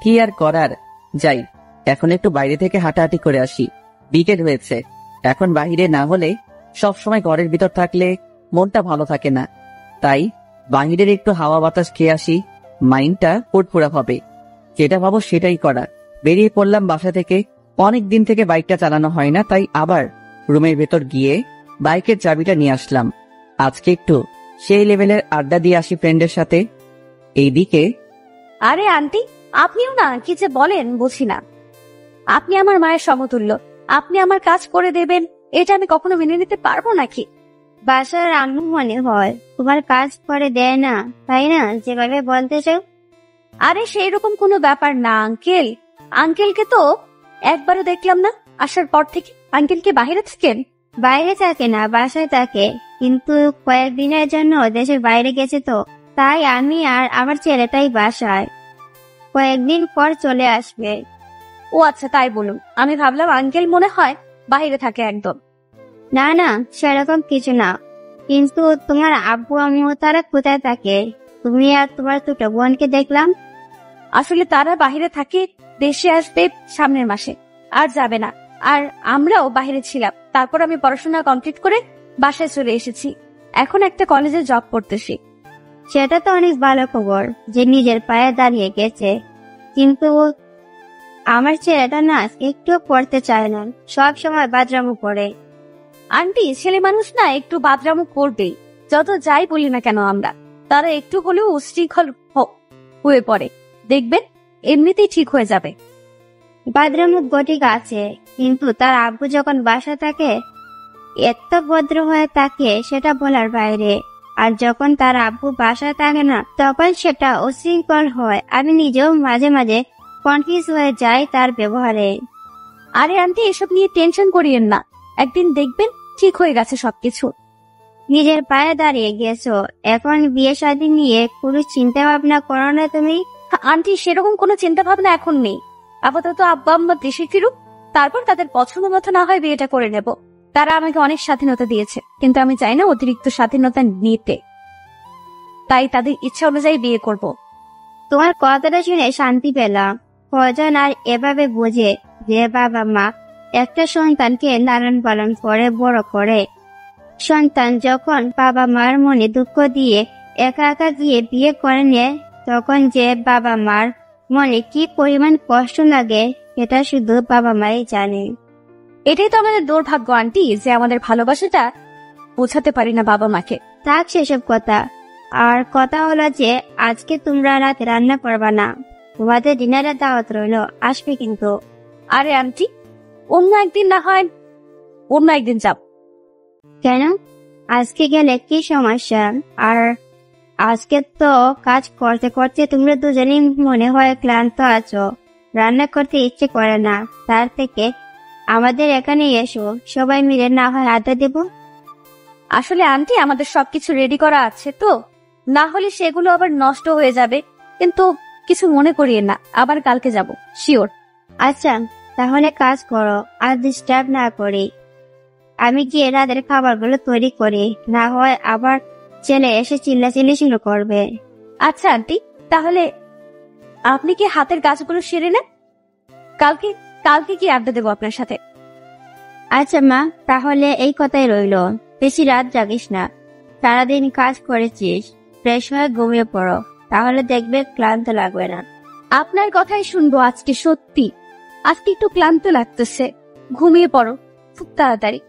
[SPEAKER 1] কি আর করার, যাই এখন একটু বাইরে থেকে হাঁটাহাঁটি করে আসি। বিকেল হয়েছে, এখন বাইরে না হলে সব সময় ঘরের ভিতর থাকলে মনটা ভালো থাকে না, তাই বাইরের একটু হাওয়া বাতাস খেয়ে আসি, মাইন্ডটা ফুরফুরা হবে। যেটা ভাবো সেটাই করা। বেরিয়ে পড়লাম বাসা থেকে। অনেক দিন থেকে বাইকটা চালানো হয় না, তাই আবার রুমের ভেতর গিয়ে বাইকের চাবিটা নিয়ে আসলাম। আজকে একটু সেই লেভেলের আড্ডা দিয়ে আসি ফ্রেন্ডের সাথে। এইদিকে
[SPEAKER 2] আরে আন্টি, আপনিও না কি যে বলেন বুঝি না। আপনি আমার মায়ের সমতুল্য, আপনি আমার কাজ করে দেবেন, এটা আমি কখনো মেনে নিতে পারবো নাকি?
[SPEAKER 4] বাসার আম্মু মনে হয় তোমার কাজ করে দেয় না, তাই না যেভাবে বলতে চাও?
[SPEAKER 2] আরে সেই রকম কোনো ব্যাপার না আঙ্কেল। আঙ্কেলকে তো একবারও দেখলাম না আসার পর থেকে। আঙ্কেলকে বাইরে থাকেন?
[SPEAKER 4] বাইরে থাকে না, বাসায় থাকে, কিন্তু কয়েকদিনের জন্য দেশের বাইরে গেছে, তো তাই আমি আর আমার ছেলেটাই বাসায়। কয়েকদিন পর চলে আসবে।
[SPEAKER 2] ও আচ্ছা, তাই বলুন। আমি ভাবলাম আঙ্কেল মনে হয় বাইরে থাকে একদম।
[SPEAKER 4] না না, সেরকম কিছু না। কিন্তু তোমার আব্বু আম্মু তারা কোথায় থাকে? তুমি আর তোমার দুটো বোনকে দেখলাম।
[SPEAKER 2] আসলে তারা বাইরে থাকে, দেশে আসবে সামনের মাসে, আর যাবে না। আর আমরাও বাইরে ছিলাম, তারপর আমি পড়াশোনা কমপ্লিট করে বাসায় চলে এসেছি। এখন একটা কলেজে জব করতেছি।
[SPEAKER 4] সেটা তো অনেক ভালো খবর যে নিজের পায়ে দাঁড়িয়ে গেছে, কিন্তু আমার ছেলেটা না একটু পড়তে চায় না, সব সময় বাদরামু করে।
[SPEAKER 2] আন্টি, ছেলে মানুষ না একটু বাদরামো করবেই, যত যাই বলি না কেন আমরা। তারা একটু হলেও উশৃঙ্খল হয়ে পড়ে, দেখবেন এমনিতেই ঠিক হয়ে যাবে।
[SPEAKER 4] বাদরামু গটিক আছে, কিন্তু তার আব্বু যখন বাসা থাকে এত ভদ্র হয়ে থাকে সেটা বলার বাইরে। আর যখন তার আব্বু বাসা থাকে না তখন সেটা উশৃঙ্খল হয়। আমি নিজেও মাঝে মাঝে কনফিউজ হয়ে যাই তার ব্যবহারে।
[SPEAKER 2] আরে আন্টি, এসব নিয়ে টেনশন করিয়েন না, একদিন দেখবেন ঠিক হয়ে গেছে সবকিছু।
[SPEAKER 4] নিজের পায়ে দাঁড়িয়ে গেছো, এখন বিয়ে শাদী নিয়ে কোনো চিন্তা ভাবনা করো না তুমি?
[SPEAKER 2] আন্টি, সেরকম কোনো চিন্তা ভাবনা এখন নেই। আপাতত আব্বা আম্মা দেশে ফিরুক, তারপর তাদের পছন্দ মতো না হয় বিয়েটা করে নেব। তারা আমাকে অনেক স্বাধীনতা দিয়েছে, কিন্তু আমি চাই না অতিরিক্ত স্বাধীনতা নিতে, তাই তাদের ইচ্ছা অনুযায়ী বিয়ে করব।
[SPEAKER 4] তোমার কথাটা শুনে শান্তি পেলাম। কজন আর এভাবে বোঝে যে বাবা মা একটা সন্তানকে লালন পালন করে বড় করে। সন্তান যখন বাবা মার মনে দুঃখ দিয়ে একা একা গিয়ে বিয়ে করে নেয়, তখন যে বাবা মার মনে কি পরিমাণ কষ্ট লাগে এটা শুধু বাবা মাই জানে।
[SPEAKER 2] এটাই তো আমাদের দুর্ভাগ্য আন্টি, যে আমাদের ভালোবাসাটা বোঝাতে পারি না বাবা মাকে।
[SPEAKER 4] থাক সেসব কথা। আর কথা হলো যে আজকে তোমরা রাতে রান্না করবা না, তোমাদের ডিনারের দাওয়াত রইলো, আসবে কিন্তু।
[SPEAKER 2] আরে আন্টি, অন্য একদিন না হয় অন্য একদিন যাব।
[SPEAKER 4] কেন? আজকে গেলে কি সমস্যা? আর আজকে তো কাজ করতে করতে তোমরা দুজনেই মনে হয় ক্লান্ত আছো, রান্না করতে ইচ্ছে করে না। তার থেকে আমাদের এখানে এসো, সবাই মিলে না হয় আড্ডা দেব।
[SPEAKER 2] আসলে আন্টি আমাদের সবকিছু রেডি করা আছে তো, না হলে সেগুলো আবার নষ্ট হয়ে যাবে। কিন্তু কিছু মনে করিয়ে না, আবার কালকে যাব শিওর।
[SPEAKER 4] আচ্ছা তাহলে কাজ করো, আর ডিস্টার্ব না করি। আমি গিয়ে রাতের খাবারগুলো তৈরি করি, না হয় আবার ছেলে এসে চিল্লাচিল্লি শুরু করবে।
[SPEAKER 2] আচ্ছা আন্টি, তাহলে আপনি কি হাতের কাজগুলো সেরে নেন, কালকে কালকে কি আড্ডা দেবো আপনার সাথে।
[SPEAKER 4] আচ্ছা মা, তাহলে এই কথাই রইলো। বেশি রাত জাগিস না, সারাদিন কাজ করেছিস, ফ্রেশ হয়ে ঘুমিয়ে পড়ো, তাহলে দেখবে ক্লান্ত লাগবে না।
[SPEAKER 2] আপনার কথাই শুনবো আজকে। সত্যি আজকে একটু ক্লান্ত লাগতেছে, ঘুমিয়ে পড়ো খুব তাড়াতাড়ি।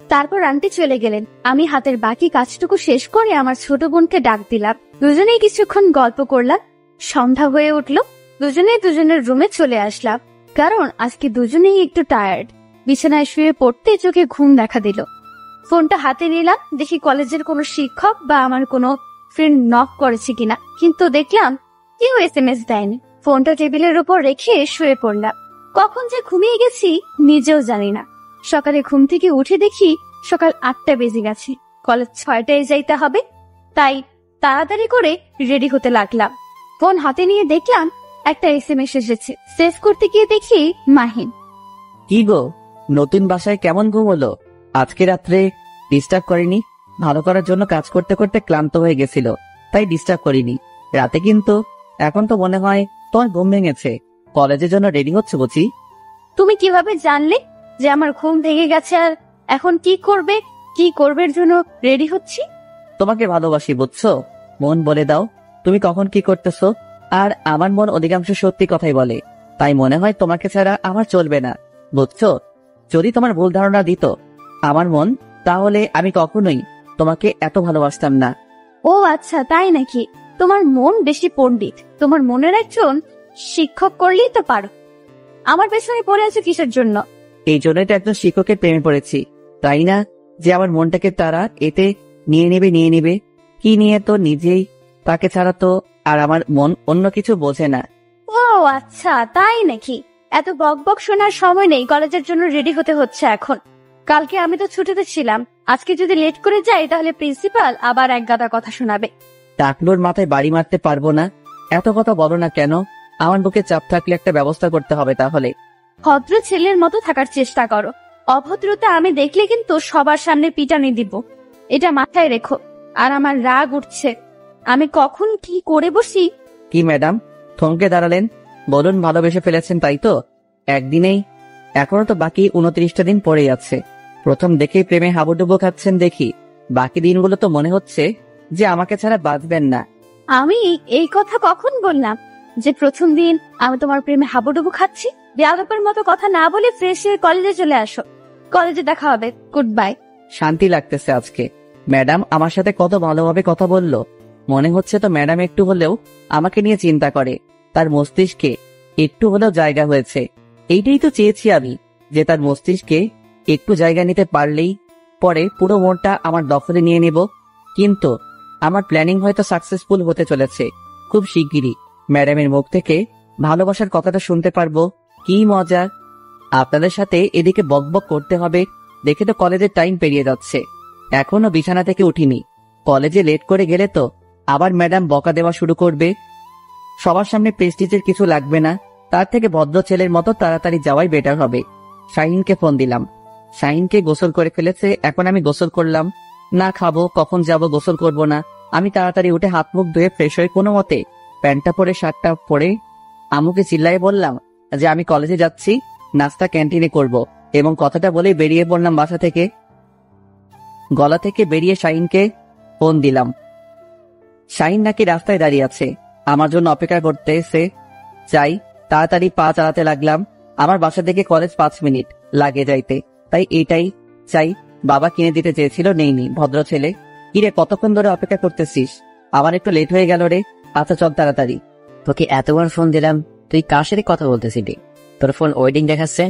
[SPEAKER 2] তারপর আন্টি চলে গেলেন। আমি হাতের বাকি কাজটুকু শেষ করে আমার ছোট বোনকে ডাক দিলাম। দুজনেই কিছুক্ষণ গল্প করলাম। সন্ধ্যা হয়ে উঠলো, দুজনেই দুজনের রুমে চলে আসলাম, কারণ আজকে দুজনেই একটু টায়ার্ড। বিছানায় শুয়ে পড়তে চোখে ঘুম দেখা দিল। ফোনটা হাতে নিলাম, দেখি কলেজের কোনো শিক্ষক বা আমার কোনো ফ্রেন্ড নক করেছে কিনা, কিন্তু দেখলাম কেউ SMS দেয়নি। ফোনটা টেবিলের উপর রেখে শুয়ে পড়লাম। কখন যে ঘুমিয়ে গেছি নিজেও জানি না। সকালে ঘুম থেকে উঠে দেখি সকাল 8টা বেজে গেছে, কলেজ 6টায় যাইতে হবে। তাই তাড়াতাড়ি করে রেডি হতে লাগলাম। ফোন হাতে নিয়ে দেখলাম একটা SMS এসেছে। সেভ করতে গিয়ে দেখি মাহিন।
[SPEAKER 1] কি গো, নতুন বাসায় কেমন ঘুম হলো? আজকে রাত্রে ডিস্টার্ব করিনি? ভালো করার জন্য কাজ করতে করতে ক্লান্ত হয়ে গেছিল, তাই ডিস্টার্ব করিনি রাতে। কিন্তু এখন তো মনে হয় তোমার ঘুম ভেঙেছে, কলেজের জন্য রেডি হচ্ছে বুঝি?
[SPEAKER 2] তুমি কিভাবে জানলে যে আমার ঘুম ভেঙে গেছে আর এখন কি করবে জন্য রেডি হচ্ছি?
[SPEAKER 1] তোমাকে ভালোবাসি বুঝছো, মন বলে দাও তুমি কখন কি করতেছো। আর আমার মন অধিকাংশ সত্যি কথাই বলে, তাই মনে হয় তোমাকে ছাড়া আমার চলবে না, বুঝছো? যদি তোমার ভুল ধারণা দিত আমার মন, তাহলে আমি কখনোই তোমাকে এত ভালোবাসতাম না।
[SPEAKER 2] ও আচ্ছা, তাই নাকি? তোমার মন বেশি পণ্ডিত, তোমার মনের একজন শিক্ষক করলেই তো পারো। আমার পেছনে পড়ে আছো কিসের জন্য?
[SPEAKER 1] এই জন্যই তো একজন শিক্ষকের প্রেমে পড়েছি, তাই না? যে আমার মনটাকে তারা এতে নিয়ে নেবে। কি নিয়ে তো নিজেই, তাকে ছাড়া তো আর আমার মন অন্য কিছু বোঝে না।
[SPEAKER 2] ও আচ্ছা, তাই নাকি? এত বকবক শোনার সময় নেই, কলেজের জন্য রেডি হতে হচ্ছে এখন। কালকে আমি তো ছুটিতে ছিলাম, আজকে যদি লেট করে যাই তাহলে প্রিন্সিপাল আবার এক গাদা কথা শোনাবে।
[SPEAKER 1] টাকলোর মাথায় বাড়ি মারতে পারবো না, এত কথা বলো না কেন? আমার বুকে চাপ থাকলে একটা ব্যবস্থা করতে হবে তাহলে।
[SPEAKER 2] ভদ্র ছেলের মতো থাকার চেষ্টা করো, অভদ্রতা আমি দেখলে কিন্তু সবার সামনে পিটানি দিব, এটা মাথায় রেখো। আর আমার রাগ উঠছে, আমি কখন কি করে বসি।
[SPEAKER 1] কি ম্যাডাম, থমকে দাঁড়ালেন? বলুন, ভালোবেসে ফেলেছেন তাই তো? একদিনেই? এখনো তো বাকি 29টা দিন পড়েই আছে। প্রথম দেখেই প্রেমে হাবুডুবু খাচ্ছেন দেখি, বাকি দিনগুলো তো মনে হচ্ছে যে আমাকে ছাড়া বাঁচবেন না।
[SPEAKER 2] আমি এই কথা কখন বললাম যে প্রথম দিন আমি তোমার প্রেমে হাবুডুবু খাচ্ছি? বেয়াদবের মতো কথা না বলে ফ্রেশ হয়ে কলেজে চলে আসো, কলেজে দেখা হবে। Good bye.
[SPEAKER 1] শান্তি লাগতেছে আজকে। ম্যাডাম আমার সাথে কত ভালোভাবে কথা বললো, মনে হচ্ছে তো ম্যাডাম একটু হলেও আমাকে নিয়ে চিন্তা করে, তার মস্তিষ্কে একটু হলেও জায়গা হয়েছে। এইটাই তো চেয়েছি আমি, যে তার মস্তিষ্কে একটু জায়গা নিতে পারলেই পরে পুরো মনটা আমার দখলে নিয়ে নেব। কিন্তু আমার প্ল্যানিং হয়তো সাকসেসফুল হতে চলেছে। খুব শিগগিরই ম্যাডামের মুখ থেকে ভালোবাসার কথাটা শুনতে পারবো। কি মজা! আপনাদের সাথে এদিকে বকবক করতে হবে দেখে তো কলেজের টাইম পেরিয়ে যাচ্ছে, এখনো বিছানা থেকে উঠিনি। কলেজে লেট করে গেলে তো আবার ম্যাডাম বকা দেওয়া শুরু করবে। সবার সামনে প্রেস্টিজের কিছু লাগবে না, তার থেকে ভদ্র ছেলের মতো তাড়াতাড়ি যাওয়াই বেটার হবে। শাহিনকে ফোন দিলাম। শাহিনকে গোসল করে ফেলেছে, এখন আমি গোসল করলাম না। খাবো কখন যাব, গোসল করব না। আমি তাড়াতাড়ি উঠে হাত মুখ ধুয়ে ফ্রেশ হয়ে কোনো মতে প্যান্টটা পরে শার্টটা পরে আম্মুকে চিল্লায়ে বললাম যে আমি কলেজে যাচ্ছি, নাস্তা ক্যান্টিনে করব, এবং কথাটা বলেই বেরিয়ে পড়লাম বাসা থেকে। গলা থেকে বেরিয়ে শাহিনকে ফোন দিলাম। শাহিন নাকি রাস্তায় দাঁড়িয়ে আছে, আমার জন্য অপেক্ষা করতেছে। চাই তাড়াতাড়ি পা চালাতে লাগলাম। আমার বাসা থেকে কলেজ 5 মিনিট লাগে যাইতে, তাই এটাই চাই। বাবা কিনে দিতে চেয়েছিল, নেইনি। ভদ্র ছেলে। কিরে, কতক্ষণ ধরে অপেক্ষা করতেছিস? আমার একটু লেট হয়ে গেল রে। আচ্ছা চল তাড়াতাড়ি।
[SPEAKER 3] তোকে এতবার ফোন দিলাম, তুই কার সাথে কথা বলতেছিলি? তোর ফোন ওয়েডিং দেখাচ্ছে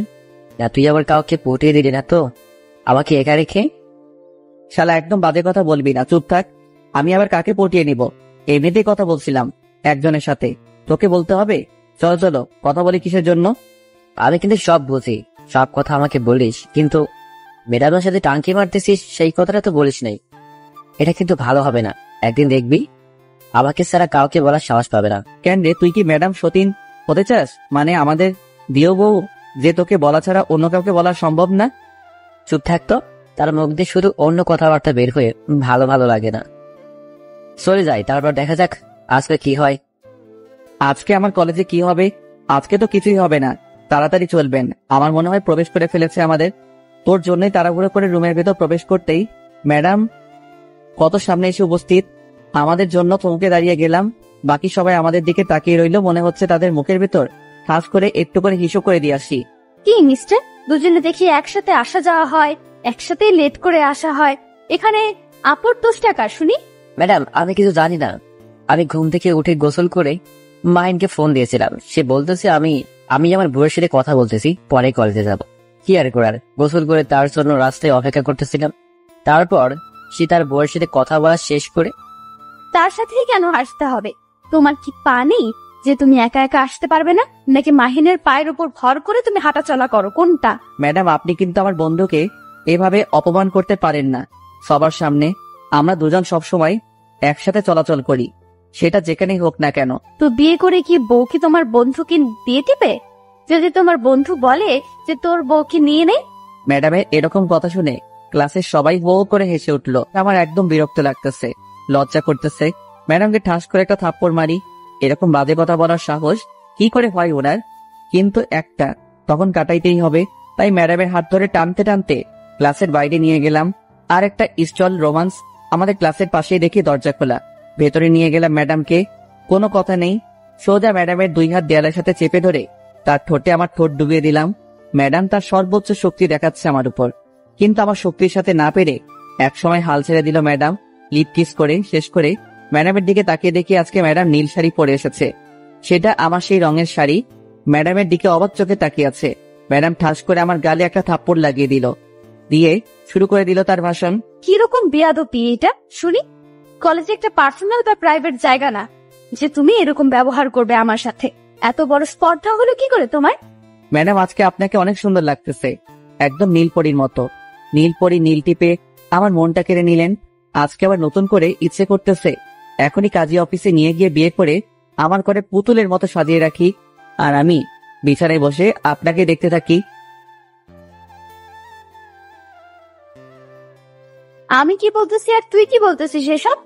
[SPEAKER 3] না? তুই আবার কাউকে পটিয়ে দিলি না তো আমাকে একা রেখে?
[SPEAKER 1] শালা একদম বাজে কথা বলবি না, চুপ থাক। আমি আবার কাকে পটিয়ে নিব? এমনিতেই কথা বলছিলাম একজনের সাথে, তোকে বলতে হবে? চলো চলো, কথা বলি কিসের জন্য?
[SPEAKER 3] আমি কিন্তু সব বুঝি, সব কথা আমাকে বলিস, কিন্তু ম্যাডামের সাথে টাঙ্কি মারতেছিস সেই কথাটা তো বলিস নাই। এটা কিন্তু ভালো হবে না। একদিন দেখবি আমাকে ছাড়া কাউকে বলার সাহস পাবে না।
[SPEAKER 1] কেন রে, তুই কি ম্যাডাম সতীন হতে চাস? মানে আমাদের দিও বউ, যে তোকে বলা ছাড়া অন্য কাউকে বলা সম্ভব না?
[SPEAKER 3] চুপ থাকতো, তার মুখ দিয়ে শুধু অন্য কথাবার্তা বের হয়ে ভালো ভালো লাগে না। চলে যাই, তারপর দেখা যাক আজকে কি হয়।
[SPEAKER 1] আজকে আমার কলেজে কি হবে? আজকে তো কিছুই হবে না, তাড়াতাড়ি চলবেন। আমার মনে হয় প্রবেশ করে ফেলেছে আমাদের। তোর জন্যই তাড়াহুড়ো করে রুমের ভেতর প্রবেশ করতেই ম্যাডাম কত সামনে এসে উপস্থিত। আমাদের জন্য থমকে দাঁড়িয়ে গেলাম। বাকি সবাই আমাদের দিকে তাকিয়ে রইল, মনে হচ্ছে তাদের মুখের ভেতর ঠাস করে একটু করে হিসু করে দিয়ে আসি।
[SPEAKER 2] কি মিস্টার, দুজনে দেখি একসাথে আসা যাওয়া হয়, একসাথে লেট করে আসা হয়, এখানে আপুর দোষটা কার শুনি?
[SPEAKER 3] ম্যাডাম, আমি কিছু জানি না। আমি ঘুম থেকে উঠে গোসল করে মাহিনকে ফোন দিয়েছিলাম। সে বলতেছে আমি আমার বউয়ের সাথে কথা বলতেছি, পরে কলেজে যাব। কি আর করার, গোসল করে তার জন্য রাস্তায় অপেক্ষা করতেছিলাম। তারপর সে তার বউয়ের সাথে কথা বলা শেষ করে।
[SPEAKER 2] তার সাথেই কেন আসতে হবে? তোমার কি পা নেই যে তুমি একা একা আসতে পারবে না? নাকি মাহিনের পায়ের উপর ভর করে তুমি হাঁটা চলা করো? কোনটা?
[SPEAKER 1] ম্যাডাম, আপনি কিন্তু আমার বন্ধুকে এভাবে অপমান করতে পারেন না সবার সামনে। আমরা দুজন সবসময় একসাথে চলাচল করি, সেটা যেখানেই হোক না কেন।
[SPEAKER 2] তো বিয়ে করে কি বউ কি তোমার বন্ধুকে দিয়ে দিবে? যদি তোমার বন্ধু বলে যে তোর বউকে নিয়ে নেই।
[SPEAKER 1] ম্যাডামের এরকম কথা শুনে ক্লাসের সবাই হো করে হেসে উঠলো। আমার একদম বিরক্ত লাগতেছে, লজ্জা করতেছে। ম্যাডামকে ঠাস করে একটা থাপ্পড় মারি। এরকম বাজে কথা বলার সাহস কি করে হয় ওনার? কিন্তু একটা তখন কাটাইতেই হবে, তাই ম্যাডামের হাত ধরে টানতে টানতে ক্লাসের বাইরে নিয়ে গেলাম। আর একটা স্টল রোমান্স আমাদের ক্লাসের পাশেই দেখি দরজা খোলা। ভেতরে নিয়ে গেলাম ম্যাডামকে। কোনো কথা নেই, সোজা ম্যাডামের 2 হাত দেয়ালের সাথে চেপে ধরে তার ঠোঁটে আমার ঠোঁট ডুবিয়ে দিলাম। ম্যাডাম তার সর্বোচ্চ শক্তি দেখাচ্ছে আমার উপর, কিন্তু আমার শক্তির সাথে না পেরে একসময় হাল ছেড়ে দিল ম্যাডাম। লিপ কিস করে শেষ করে ম্যাডামের দিকে তাকিয়ে দেখি আজকে ম্যাডাম নীল শাড়ি পরে এসেছে। সেটা আমার সেই রঙের শাড়ি। ম্যাডামের দিকে অবাক চোখে তাকিয়ে আছে। ম্যাডাম ঠাস করে আমার গালে একটা থাপ্পড় লাগিয়ে দিল, দিয়ে শুরু করে দিল তার ভাষণ।
[SPEAKER 2] কিরকম বেয়াদবি এটা শুনি? কলেজে একটা পার্সোনাল বা প্রাইভেট জায়গা না যে তুমি এরকম ব্যবহার করবে আমার সাথে। এত বড় স্পর্ধা হলো কি করে তোমার?
[SPEAKER 1] ম্যাডাম, আজকে আপনাকে অনেক সুন্দর লাগতেছে, একদম নীলপরীর মতো। নীলপরী নীল টিপে আমার মনটা কেড়ে নিলেন। আজকে আবার নতুন করে ইচ্ছে করতেছে এখনই কাজী অফিসে নিয়ে গিয়ে বিয়ে করে আমার করে পুতুলের মতো সাজিয়ে রাখি, আর আমি বিছানায় বসে আপনাকে দেখতে থাকি।
[SPEAKER 2] আমি কি বলতেছি আর তুই কি বলতেছিস এসব?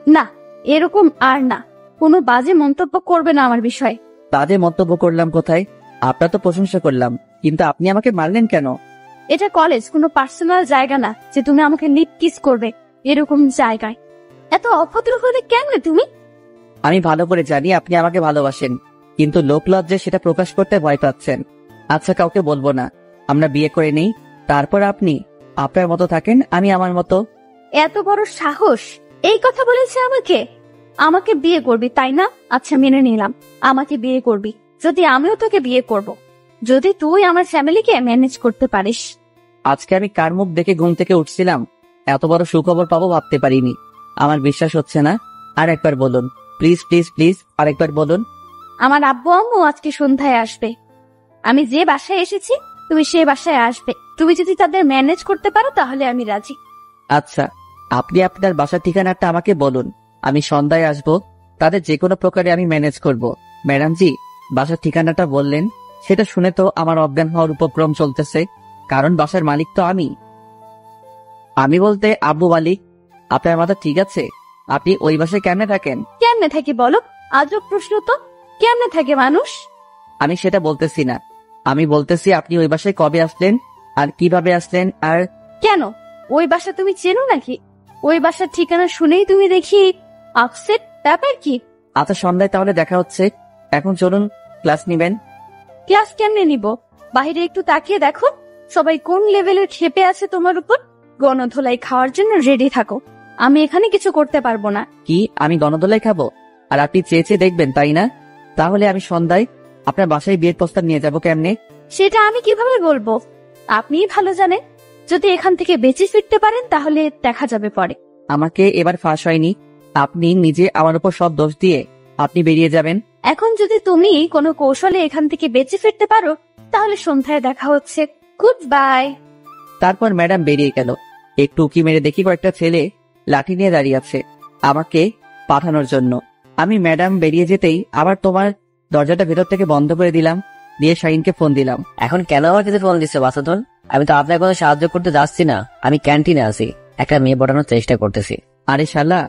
[SPEAKER 2] না, এরকম আর না। কোনো বাজে মন্তব্য করবে না আমার বিষয়ে।
[SPEAKER 1] বাজে মন্তব্য করলাম কোথায়? আপনার তো প্রশংসা করলাম, কিন্তু আপনি আমাকে মারলেন কেন?
[SPEAKER 2] এটা কলেজ, কোনো পার্সোনাল জায়গা না যে তুমি আমাকে লিপ কিস করবে। এরকম জায়গায় এত অভদ্র হলে কেমনে তুমি?
[SPEAKER 1] আমি ভালো করে জানি আপনি আমাকে ভালোবাসেন, কিন্তু লোক লজ্জায় সেটা প্রকাশ করতে ভয় পাচ্ছেন। আচ্ছা, কাউকে বলবো না, আমরা বিয়ে করে নেই, তারপর আপনি আপনার মতো থাকেন, আমি আমার মতো।
[SPEAKER 2] এত বড় সাহস! এই কথা বলেছে আমাকে? আমাকে বিয়ে করবি তাই না? আচ্ছা, মেনে নিলাম আমাকে বিয়ে করবি। যদি আমিও তোকে বিয়ে করব, যদি তুই আমার ফ্যামিলিকে ম্যানেজ করতে পারিস।
[SPEAKER 1] আজকে আমি কার মুখ দেখে ঘুম থেকে উঠছিলাম, এত বড় সুখবর পাবো ভাবতে পারিনি। আমার বিশ্বাস হচ্ছে না, আর একবার বলুন প্লিজ প্লিজ প্লিজ, আরেকবার বলুন।
[SPEAKER 2] আমার আব্বু আম্মু আজকে সন্ধ্যায় আসবে। আমি যে বাসায় এসেছি তুমি সে বাসায় আসবে। তুমি যদি তাদের ম্যানেজ করতে পারো তাহলে আমি রাজি।
[SPEAKER 1] আচ্ছা, আপনি আপনার বাসার ঠিকানাটা আমাকে বলুন, আমি সন্ধ্যায় আসবো। তাদের যে কোনো প্রকারে আমি ম্যানেজ করব। ম্যাডাম জি, বাসার ঠিকানাটা বললেন, সেটা শুনে তো আমার অজ্ঞান হওয়ার উপক্রম চলতেছে, কারণ বাসার মালিক তো আমি বলতে আব্বু মালিক। আপনার মাথা ঠিক আছে? আপনি ওই বাসায় কেমনে থাকেন?
[SPEAKER 2] কেমনে থাকি বলো? আজব প্রশ্ন তো। কেমনে থাকে মানুষ?
[SPEAKER 1] আমি সেটা বলতেছি না, আমি বলতেছি আপনি ওই বাসায় কবে আসলেন আর কিভাবে আসলেন। আর
[SPEAKER 2] কেন, ওই বাসা তুমি চেনো নাকি? ওই বাসার ঠিকানা শুনেই তুমি দেখি আপসেট। ব্যাপার কি?
[SPEAKER 1] আচ্ছা, সন্ধ্যায় তাহলে দেখা হচ্ছে। এখন চলুন ক্লাস নিবেন?
[SPEAKER 2] ক্লাস কেমনে নিব? বাইরে একটু তাকিয়ে দেখো, সবাই কোন লেভেলের ক্ষেপে আছে তোমার উপর। গণধোলাই খাওয়ার জন্য রেডি থাকো, আমি এখানে কিছু করতে পারবো না।
[SPEAKER 1] কি আমি গণদোলাই খাবো? আর আপনি চেয়ে চেয়ে দেখবেন, তাই না? তাহলে আমি সন্ধ্যায় আপনার বাসায় বিয়ের প্রস্তাব নিয়ে যাব কেমনে?
[SPEAKER 2] সেটা আমি কিভাবে বলবো? আপনিই ভালো জানেন। যদি এখান থেকে বেঁচে ফিরতে পারেন তাহলে দেখা যাবে পরে।
[SPEAKER 1] আমাকে এবার ফাঁস হয়নি, আপনি নিজে আমার উপর সব দোষ দিয়ে আপনি বেরিয়ে যাবেন।
[SPEAKER 2] এখন যদি তুমি কোনো কৌশলে এখান থেকে বেঁচে ফিরতে পারো তাহলে সন্ধ্যায় দেখা হচ্ছে। Good bye.
[SPEAKER 1] তারপর ম্যাডাম বেরিয়ে গেল। একটু উকি মেরে দেখি কয়েকটা ছেলে লাঠি নিয়ে দাঁড়িয়ে আছে আমাকে পাঠানোর জন্য। আমি ম্যাডাম বেরিয়ে যেতেই আবার তোমার দরজাটা ভেতর থেকে বন্ধ করে দিলাম, দিয়ে শাহিনকে ফোন দিলাম।
[SPEAKER 3] এখন কেন আমার কাছে ফোন দিচ্ছে বাসাধন? আমি তো আপনার কোনো সাহায্য করতে যাচ্ছি না, আমি ক্যান্টিনে আছি, একটা মেয়ে পটানোর চেষ্টা করতেছি।
[SPEAKER 1] আরে শালা,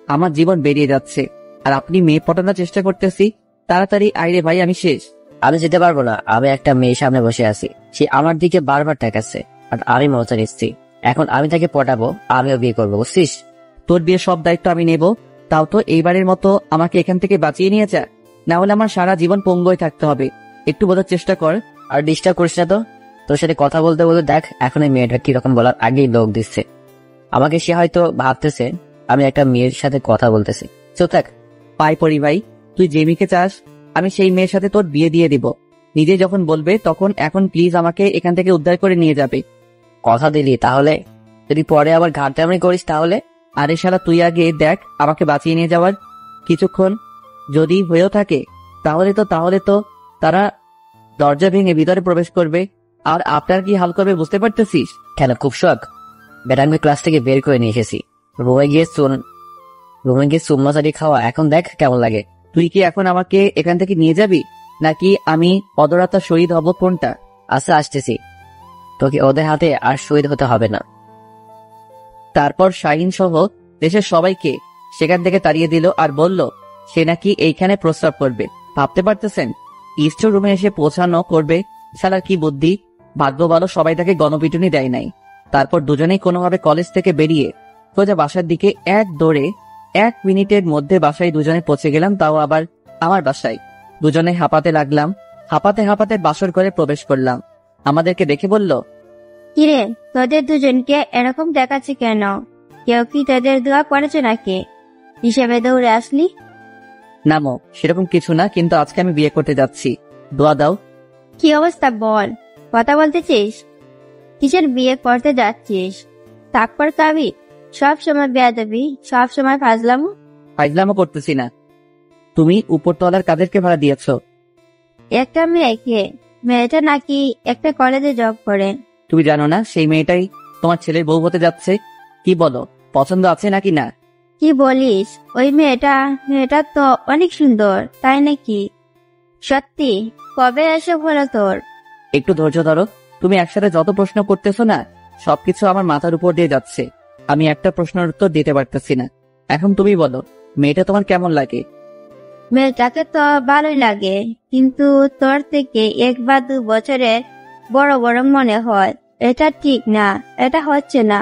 [SPEAKER 1] আমার জীবন বেরিয়ে যাচ্ছে আর আপনি মেয়ে পটানোর চেষ্টা করতেছি? তাড়াতাড়ি আইরে ভাই, আমি শেষ।
[SPEAKER 3] আমি যেতে পারবো না, আমি একটা মেয়ের সামনে বসে আছি, সে আমার দিকে বারবার তাকাচ্ছে, আর আমি মজা নিচ্ছি। এখন আমি তাকে পটাবো, আমিও বিয়ে করবো, বুঝছিস?
[SPEAKER 1] তোর বিয়ের সব দায়িত্ব আমি নেব, তাও তো এইবারের মতো আমাকে এখান থেকে বাঁচিয়ে নিয়ে যা, না হলে আমার সারা জীবন পঙ্গু হয়ে থাকতে হবে। একটু বোঝার চেষ্টা কর।
[SPEAKER 3] আর ডিস্টার্ব করিস না তো। তোর সাথে কথা বলতে বলতে দেখ এখন এই মেয়েটা কিরকম বলার আগেই লোক দিচ্ছে আমাকে। সে হয়তো ভাবতেছে আমি একটা মেয়ের সাথে কথা বলতেছি। চুপ থাক।
[SPEAKER 1] পাই পড়ি ভাই, তুই যে মেয়েকে চাস আমি সেই মেয়ের সাথে তোর বিয়ে দিয়ে দিব। নিজে যখন বলবে তখন। এখন প্লিজ আমাকে এখান থেকে উদ্ধার করে নিয়ে যাবে।
[SPEAKER 3] কথা দিলি, তাহলে যদি পরে আবার ঘাটতামি করিস তাহলে?
[SPEAKER 1] আরে শালা, তুই আগে দেখ আমাকে বাঁচিয়ে নিয়ে যাওয়ার কিছুক্ষণ যদি হয়েও থাকে তাহলে তো তারা দরজা ভেঙে ভিতরে প্রবেশ করবে, আর আপনার কি হাল করবে বুঝতে পারতেছিস?
[SPEAKER 3] কেন, খুব শখ? বেটাকে ক্লাস থেকে বের করে নিয়ে এসেছি, রুমে গিয়ে চুম্মাচারি খাওয়া, এখন দেখ কেমন লাগে।
[SPEAKER 1] তুই কি এখন আমাকে এখান থেকে নিয়ে যাবি, নাকি আমি অদরাতা শহীদ হব, কোনটা?
[SPEAKER 3] আচ্ছা আসতেছি, তোকে ওদের হাতে আর শহীদ হতে হবে না।
[SPEAKER 1] তারপর শাহিন সহ দেশের সবাইকে সেখান থেকে তাড়িয়ে দিল আর বলল সে নাকি এইখানে প্রস্রাব করবে। ভাবতে পারতেছেন ইস্ট রুমে এসে পৌঁছানো করবে? শালার কি বুদ্ধি! ভাগ্য ভালো সবাই তাকে গণপিটুনি দেয় নাই। তারপর দুজনেই কোনোভাবে কলেজ থেকে বেরিয়ে সোজা বাসার দিকে এক দৌড়ে 1 মিনিটের মধ্যে বাসায় দুজনে পৌঁছে গেলাম, তাও আবার আমার বাসায়। দুজনে হাঁপাতে লাগলাম, হাঁপাতে হাঁপাতে বাসর ঘরে প্রবেশ করলাম। আমাদেরকে দেখে বলল,
[SPEAKER 4] কিরে, তোদের দুজনকে এরকম দেখাচ্ছে কেন? কেউ কি তোদের দোয়া করেছে নাকি হিসেবে দৌড়ে আসলি?
[SPEAKER 1] নামো, সেরকম কিছু না, কিন্তু আজকে আমি বিয়ে করতে যাচ্ছি, দোয়া দাও।
[SPEAKER 4] কি অবস্থা বল, কথা বলতেছিস? কিসের বিয়ে করতে যাচ্ছিস? তারপর কাবি সব সময় বেয়াদবি, সব সময় ফাজলামো।
[SPEAKER 1] ফাইজলামও করতেছি না। তুমি উপরতলার কাদেরকে ভাড়া দিয়েছ?
[SPEAKER 4] একটা মেয়েটা নাকি একটা কলেজে জব করে।
[SPEAKER 1] তুমি জানো না সেই মেয়েটাই তোমার ছেলের বউ হতে যাচ্ছে? কি বলো, পছন্দ আছে নাকি না?
[SPEAKER 4] কি বলিস? ওই মেয়েটা তো অনেক সুন্দর, তাই নাকি? সত্যি? কবে এসব হলো তোর?
[SPEAKER 1] একটু ধৈর্য ধরো। তুমি একসাথে যত প্রশ্ন করতেছো না, সবকিছু আমার মাথার উপর দিয়ে যাচ্ছে, আমি একটা প্রশ্নের উত্তর দিতে পারতেছি না। এখন তুমি বলো, মেয়েটা তোমার কেমন লাগে?
[SPEAKER 4] মেয়েটাকে তো ভালোই লাগে, কিন্তু তোর থেকে 1 বা 2 বছরের বড় বড় মনে হয়। এটা ঠিক না, এটা হচ্ছে না।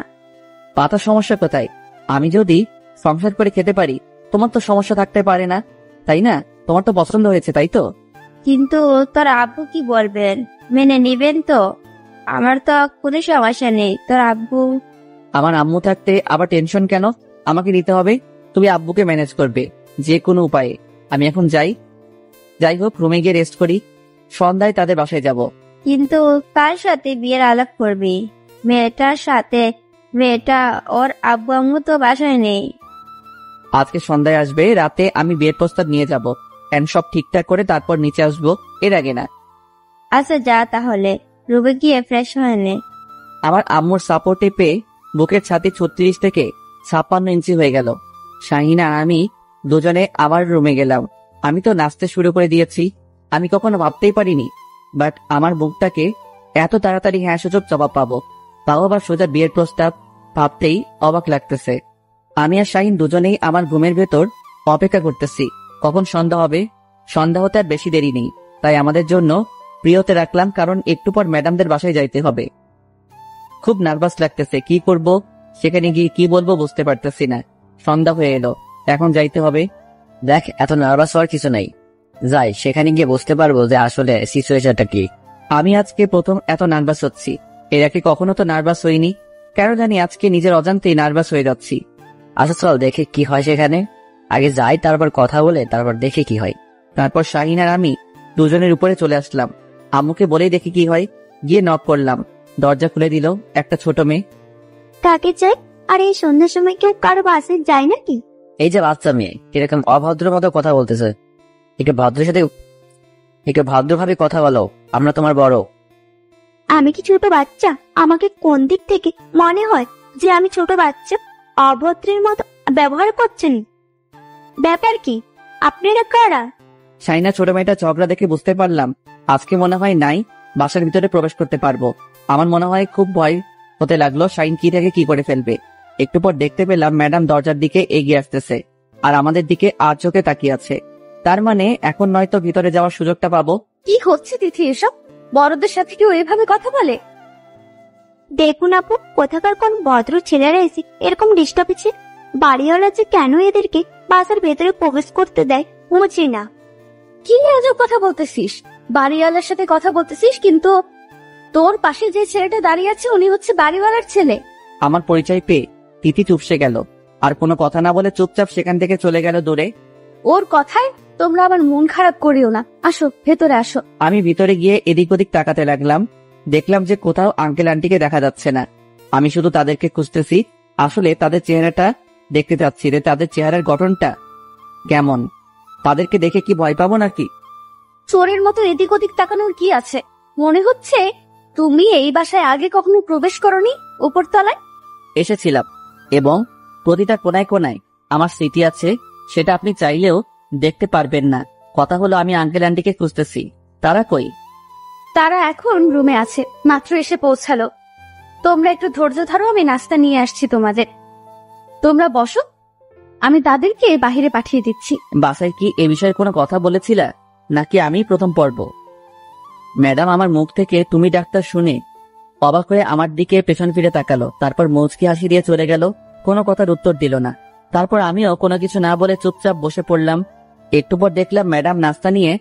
[SPEAKER 1] পাতা সমস্যা কোথায়? আমি যদি সংসার করে খেতে পারি, তোমার তো সমস্যা থাকতে পারে না, তাই না? তোমার তো পছন্দ হয়েছে, তাই তো?
[SPEAKER 4] কিন্তু তোর আব্বু কি বলবেন? মেনে নিবেন তো? আমার তো কোনো সমস্যা নেই, তোর আব্বু।
[SPEAKER 1] আমার আম্মু থাকতে আবার টেনশন কেন? আমাকে নিতে হবে। তুমি আব্বুকে ম্যানেজ করবে যে কোনো উপায়ে। আমি এখন যাই হোক, রুমে গিয়ে রেস্ট করি, সন্ধ্যায় তাদের বাসায় যাব।
[SPEAKER 4] কিন্তু কার সাথে বিয়ের আলাপ করবি? মেয়েটার সাথে? মেয়েটা ওর আব্বু আম্মু তো বাসায় নেই।
[SPEAKER 1] আজকে সন্ধ্যায় আসবে, রাতে আমি বিয়ের প্রস্তাব নিয়ে যাব, এন্ড সব ঠিকঠাক করে তারপর নিচে আসবো, এর আগে না।
[SPEAKER 4] আচ্ছা যা তাহলে, রুমে গিয়ে ফ্রেশ হয়ে নে।
[SPEAKER 1] আমার আম্মুর সাপোর্টে পেয়ে বুকের ছাতি 36 থেকে 56 ইঞ্চি হয়ে গেল। শাহিনা আর আমি দুজনে আবার রুমে গেলাম। আমি তো নাচতে শুরু করে দিয়েছি, আমি কখনো ভাবতেই পারিনি বাট আমার বুকটাকে এত তাড়াতাড়ি হ্যাঁ সূচক জবাব পাবো, তাও আবার সোজা বিয়ের প্রস্তাব। ভাবতেই অবাক লাগতেছে। আমি আর শাহিন দুজনেই আমার ঘুমের ভেতর অপেক্ষা করতেছি কখন সন্ধ্যা হবে। সন্ধ্যা হতে আর বেশি দেরি নেই, তাই আমাদের জন্য প্রিয়তে রাখলাম, কারণ একটু পর ম্যাডামদের বাসায় যাইতে হবে। খুব নার্ভাস লাগতেছে, কি করব, সেখানে গিয়ে কি বলবো বুঝতে পারতেছি না। সন্ধ্যা হয়ে এলো, এখন যাইতে হবে।
[SPEAKER 3] দেখ, এত নার্ভাস হওয়ার কিছু নাই, যাই, সেখানে গিয়ে বুঝতে পারবো যে আসলে সিচুয়েশনটা কি।
[SPEAKER 1] আমি আজকে প্রথম এত নার্ভাস হচ্ছি, এর আগে কখনো তো নার্ভাস হইনি। কেন জানি আজকে নিজের অজান্তেই নার্ভাস হয়ে যাচ্ছি।
[SPEAKER 3] আচ্ছা চল দেখে কি হয় সেখানে। আগে যাই, তারপর কথা বলে তারপর দেখে কি হয়।
[SPEAKER 1] তারপর শাহিন আর আমি দুজনের উপরে চলে আসলাম। আম্মুকে বলেই দেখি কি হয়। গিয়ে নক করলাম, দরজা খুলে দিল একটা ছোট মেয়ে।
[SPEAKER 4] কাকে চাই? আর এই সন্ধ্যার সময় কেউ কারো বাসে যায় নাকি?
[SPEAKER 3] এই যে বাচ্চা মেয়ে কিরকম অভদ্র মতো কথা বলতেছে, একটু ভদ্রভাবে কথা বলো, আমরা তোমার বড়।
[SPEAKER 4] আমি কি ছোট বাচ্চা? আমাকে কোন দিক থেকে মনে হয় যে আমি ছোট বাচ্চা? অভদ্রের মতো ব্যবহার করছেন। ব্যাপার কি? আপনারা কারা?
[SPEAKER 1] শাহিনা ছোট মেয়েটা ঝগড়া দেখে বুঝতে পারলাম আজকে মনে হয় নাই বাসার ভিতরে প্রবেশ করতে পারবো। আমার মনে হয় খুব ভয় হতে লাগলো শাহিন কি থেকে কি করে ফেলবে। একটু পর দেখতে পেলাম ম্যাডাম দরজার দিকে এগিয়ে আসতেছে আর আমাদের দিকে আর চোখে তাকিয়ে আছে। তার মানে এখন নয়তো ভিতরে যাওয়ার সুযোগটা পাবো।
[SPEAKER 2] কি হচ্ছে তিথি এসব? বড়দের সাথে কেউ এভাবে কথা বলে?
[SPEAKER 4] দেখুন আপু, কোথাকার কোন ভদ্র ছেলেরা এসে এরকম ডিস্টার্ব হচ্ছে। বাড়িওয়ালা যে কেন এদেরকে বাসার ভেতরে প্রবেশ করতে দেয় বুঝি না।
[SPEAKER 2] কি আজব কথা বলতেছিস? বাড়িওয়ালার সাথে কথা বলতেছিস, কিন্তু তোর পাশে যে ছেলেটা দাঁড়িয়ে আছে উনি হচ্ছে বাড়িওয়ালার ছেলে।
[SPEAKER 1] আমার পরিচয় পেয়ে তিথি চুপসে গেল, আর কোনো কথা না বলে চুপচাপ সেখান থেকে চলে গেল দূরে।
[SPEAKER 2] ওর কথায় তোমরা আবার মন খারাপ করিও না। আসো ভেতরে আসো।
[SPEAKER 1] আমি ভিতরে গিয়ে এদিক ওদিক তাকাতে লাগলাম। দেখলাম যে কোথাও আঙ্কেল আন্টিকে দেখা যাচ্ছে না। আমি শুধু তাদেরকে খুঁজতেছি। আসলে তাদের চেহারাটা দেখতে চাচ্ছি যে তাদের চেহারার গঠনটা কেমন। তাদেরকে দেখে কি ভয় পাবো নাকি?
[SPEAKER 2] চোরের মতো এদিক ওদিক তাকানোর কি আছে? মনে হচ্ছে তুমি এই বাসায় আগে কখনো প্রবেশ করনি। উপরতলায়
[SPEAKER 1] এসেছিলাম এবং প্রতিটা কোনায় কোনায় আমার স্মৃতি আছে, সেটা আপনি চাইলেও দেখতে পারবেন না। কথা হলো আমি আঙ্কেল আন্টিকে খুঁজতেছি। তারা কই?
[SPEAKER 2] তারা এখন রুমে আছে, মাত্র এসে পৌঁছালো। তোমরা একটু ধৈর্য ধরো, আমি নাস্তা নিয়ে আসছি তোমাদের। তোমরা বসো, আমি তাদেরকে বাহিরে পাঠিয়ে দিচ্ছি।
[SPEAKER 1] বাসায় কি এ বিষয়ে কোনো কথা বলেছিলা নাকি আমি প্রথম পর্ব? ম্যাডাম আমার মুখ থেকে তুমি ডাক্তার শুনে অবাক হয়ে আমার দিকে পেছন ফিরে তাকালো, তারপর মুচকি হাসি দিয়ে চলে গেল। কোনো কথার উত্তর দিল না। তারপর আমিও কোনো কিছু না বলে চুপচাপ বসে পড়লাম। একটু পর দেখলাম ম্যাডাম নাস্তা নিয়ে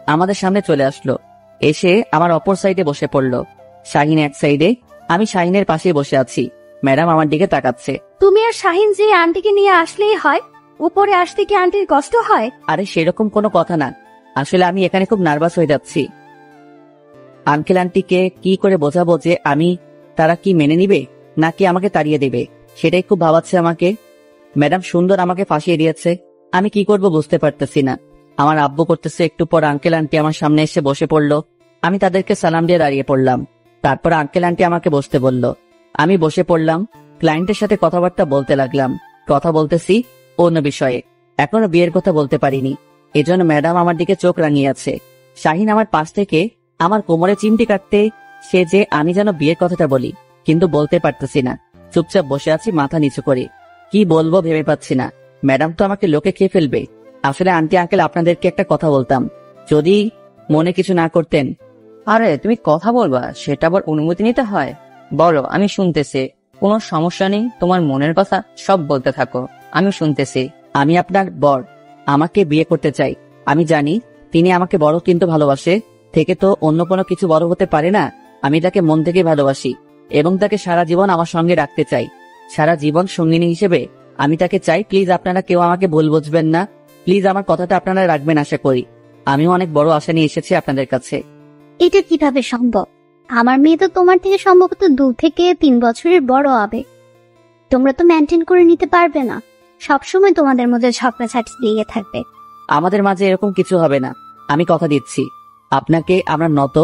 [SPEAKER 1] আমাদের সামনে চলে আসলো। এসে আমার অপর সাইডে বসে পড়লো। শাহিন এক সাইডে, আমি শাহিনের পাশে বসে আছি। ম্যাডাম আমার দিকে তাকাচ্ছে।
[SPEAKER 2] তুমি আর শাহিন যে আন্টিকে নিয়ে আসলেই হয়, উপরে আসতে কি আন্টির কষ্ট হয়?
[SPEAKER 1] আরে সেরকম কোনো কথা না, আসলে আমি এখানে খুব নার্ভাস হয়ে যাচ্ছি। আঙ্কেল আন্টিকে কি করে বোঝাবো যে আমি, তারা কি মেনে নিবে নাকি আমাকে তাড়িয়ে দেবে, সেটাই খুব ভাবাচ্ছে আমাকে। ম্যাডাম সুন্দর আমাকে ফাঁসিয়ে দিয়েছে, আমি কি করব বুঝতে পারতেছি না। আমার আব্বু করতেছে। একটু পর আঙ্কেল আন্টি আমার সামনে এসে বসে পড়লো। আমি তাদেরকে সালাম দিয়ে দাঁড়িয়ে পড়লাম। তারপর আঙ্কেল আন্টি আমাকে বসতে বলল। আমি বসে পড়লাম। ক্লায়েন্টের সাথে কথাবার্তা বলতে লাগলাম। কথা বলতেছি অন্য বিষয়ে, এখনো বিয়ের কথা বলতে পারিনি। এজন্য ম্যাডাম আমার দিকে চোখ রাঙিয়ে আছে। শাহিন আমার পাশ থেকে আমার কোমরে চিমটি কাটতে সে যে আমি যেন বিয়ের কথাটা বলি, কিন্তু বলতে পারতেছি না। চুপচাপ বসে আছি মাথা নিচু করে। কি বলবো ভেবে পাচ্ছি না। ম্যাডাম তো আমাকে লোকে খেয়ে ফেলবে। আসলে আন্টি আঙ্কেল আপনাদেরকে একটা কথা বলতাম, যদি মনে কিছু না করতেন।
[SPEAKER 5] আরে তুমি কথা বলবা, সেটা আবার অনুমতি নিতে হয়? বলো, আমি শুনতেছি। কোনো সমস্যা নেই, তোমার মনের কথা সব বলতে থাকো, আমি শুনতেছি।
[SPEAKER 1] আমি আপনার বর, আমাকে বিয়ে করতে চাই। আমি জানি তিনি আমাকে বড়, কিন্তু ভালোবাসে থেকে তো অন্য কোনো কিছু বড় হতে পারে না। আমি তাকে মন থেকে ভালোবাসি এবং তাকে সারা জীবন আমার সঙ্গে রাখতে চাই। সারা জীবন সঙ্গিনী হিসেবে আমি তাকে চাই। প্লিজ আপনারা কেউ আমাকে ভুল বুঝবেন না। প্লিজ আমার কথাটা আপনারা রাখবেন আশা করি। আমিও অনেক বড় আশা নিয়ে এসেছি আপনাদের কাছে।
[SPEAKER 4] এটা কিভাবে সম্ভব? আমার মেয়ে তো তোমার থেকে সম্ভবত 2 থেকে 3 বছরের বড় হবে। তোমরা তো মেনটেন করে নিতে পারবে না। সবসময় তোমাদের মধ্যে ঝগড়াঝাটি লেগে থাকবে।
[SPEAKER 1] আমাদের মাঝে এরকম কিছু হবে না, আমি কথা দিচ্ছি আপনাকে। আমরা নত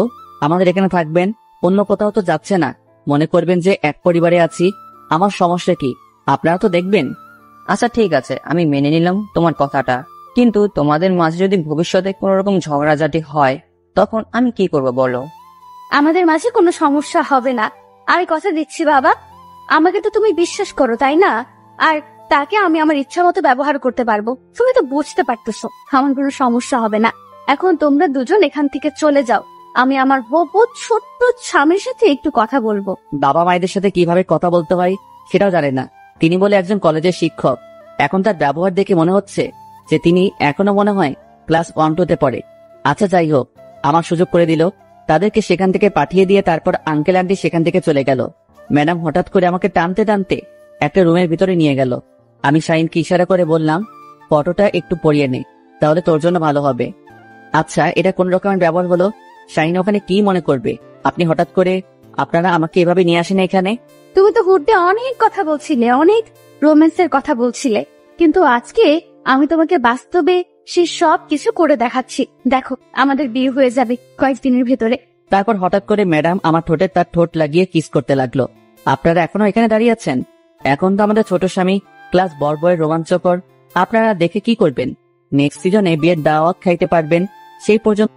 [SPEAKER 1] আমাদের এখানে থাকবেন, অন্য কোথাও তো যাচ্ছে না। মনে করবেন যে এক পরিবারে আছি। আমার সমস্যা কি আপনারা তো দেখবেন।
[SPEAKER 5] আচ্ছা ঠিক আছে, আমি মেনে নিলাম তোমার কথাটা, কিন্তু তোমাদের মাঝে যদি ভবিষ্যতে কোনো রকম ঝগড়াঝাটি হয় তখন আমি কি করব বলো?
[SPEAKER 2] আমাদের মাঝে কোনো সমস্যা হবে না, আমি কথা দিচ্ছি বাবা। আমাকে তো তুমি বিশ্বাস করো, তাই না? আর তাকে আমি আমার ইচ্ছা মতো ব্যবহার করতে পারবো। তুমি তো বুঝতে পারতেছো আমার কোনো সমস্যা হবে না। এখন তোমরা দুজন এখান থেকে চলে যাও, আমি আমার হবু ছোট্ট স্বামীর সাথে একটু কথা বলবো।
[SPEAKER 1] বাবা মায়েদের সাথে কিভাবে কথা বলতে হয় সেটাও জানে না। তিনি বলে একজন কলেজের শিক্ষক। এখন তার ব্যবহার দেখে মনে হচ্ছে যে তিনি এখনো মনে হয় ক্লাস 1-2 পড়ে। আচ্ছা যাই হোক, আমার সুযোগ করে দিল। তাদেরকে সেখান থেকে পাঠিয়ে দিয়ে তারপর আঙ্কেল আন্টি সেখান থেকে চলে গেল। ম্যাডাম হঠাৎ করে আমাকে টানতে টানতে একটা রুমের ভিতরে নিয়ে গেল। আমি শাহিনকে ইশারা করে বললাম, ফটোটা একটু পরিয়ে নে, তাহলে তোর জন্য ভালো হবে। আচ্ছা, এটা কোন রকমের ব্যবহার হলো? শাহিন ওখানে কি মনে করবে? আপনি হঠাৎ করে আপনারা আমাকে এভাবে নিয়ে আসেন এখানে?
[SPEAKER 2] তুমি তো হুডে অনেক কথা বলছিলে, অনেক রোম্যান্সের কথা বলছিলে, কিন্তু আজকে আমি তোমাকে বাস্তবে সে সব কিছু করে দেখাচ্ছি। দেখো, আমাদের বিয়ে হয়ে যাবে কয়েকদিনের ভেতরে।
[SPEAKER 1] তারপর হঠাৎ করে ম্যাডাম আমার ঠোঁটে তার ঠোঁট লাগিয়ে কিস করতে লাগলো। আপনারা এখনো এখানে দাঁড়িয়ে আছেন? এখন তো আমাদের ছোট স্বামী ক্লাস বয়ের রোমাঞ্চকর। আপনারা দেখে কি করবেন? নেক্সট সিজনে বিয়ের দাওয়াত খাইতে পারবেন। সেই পর্যন্ত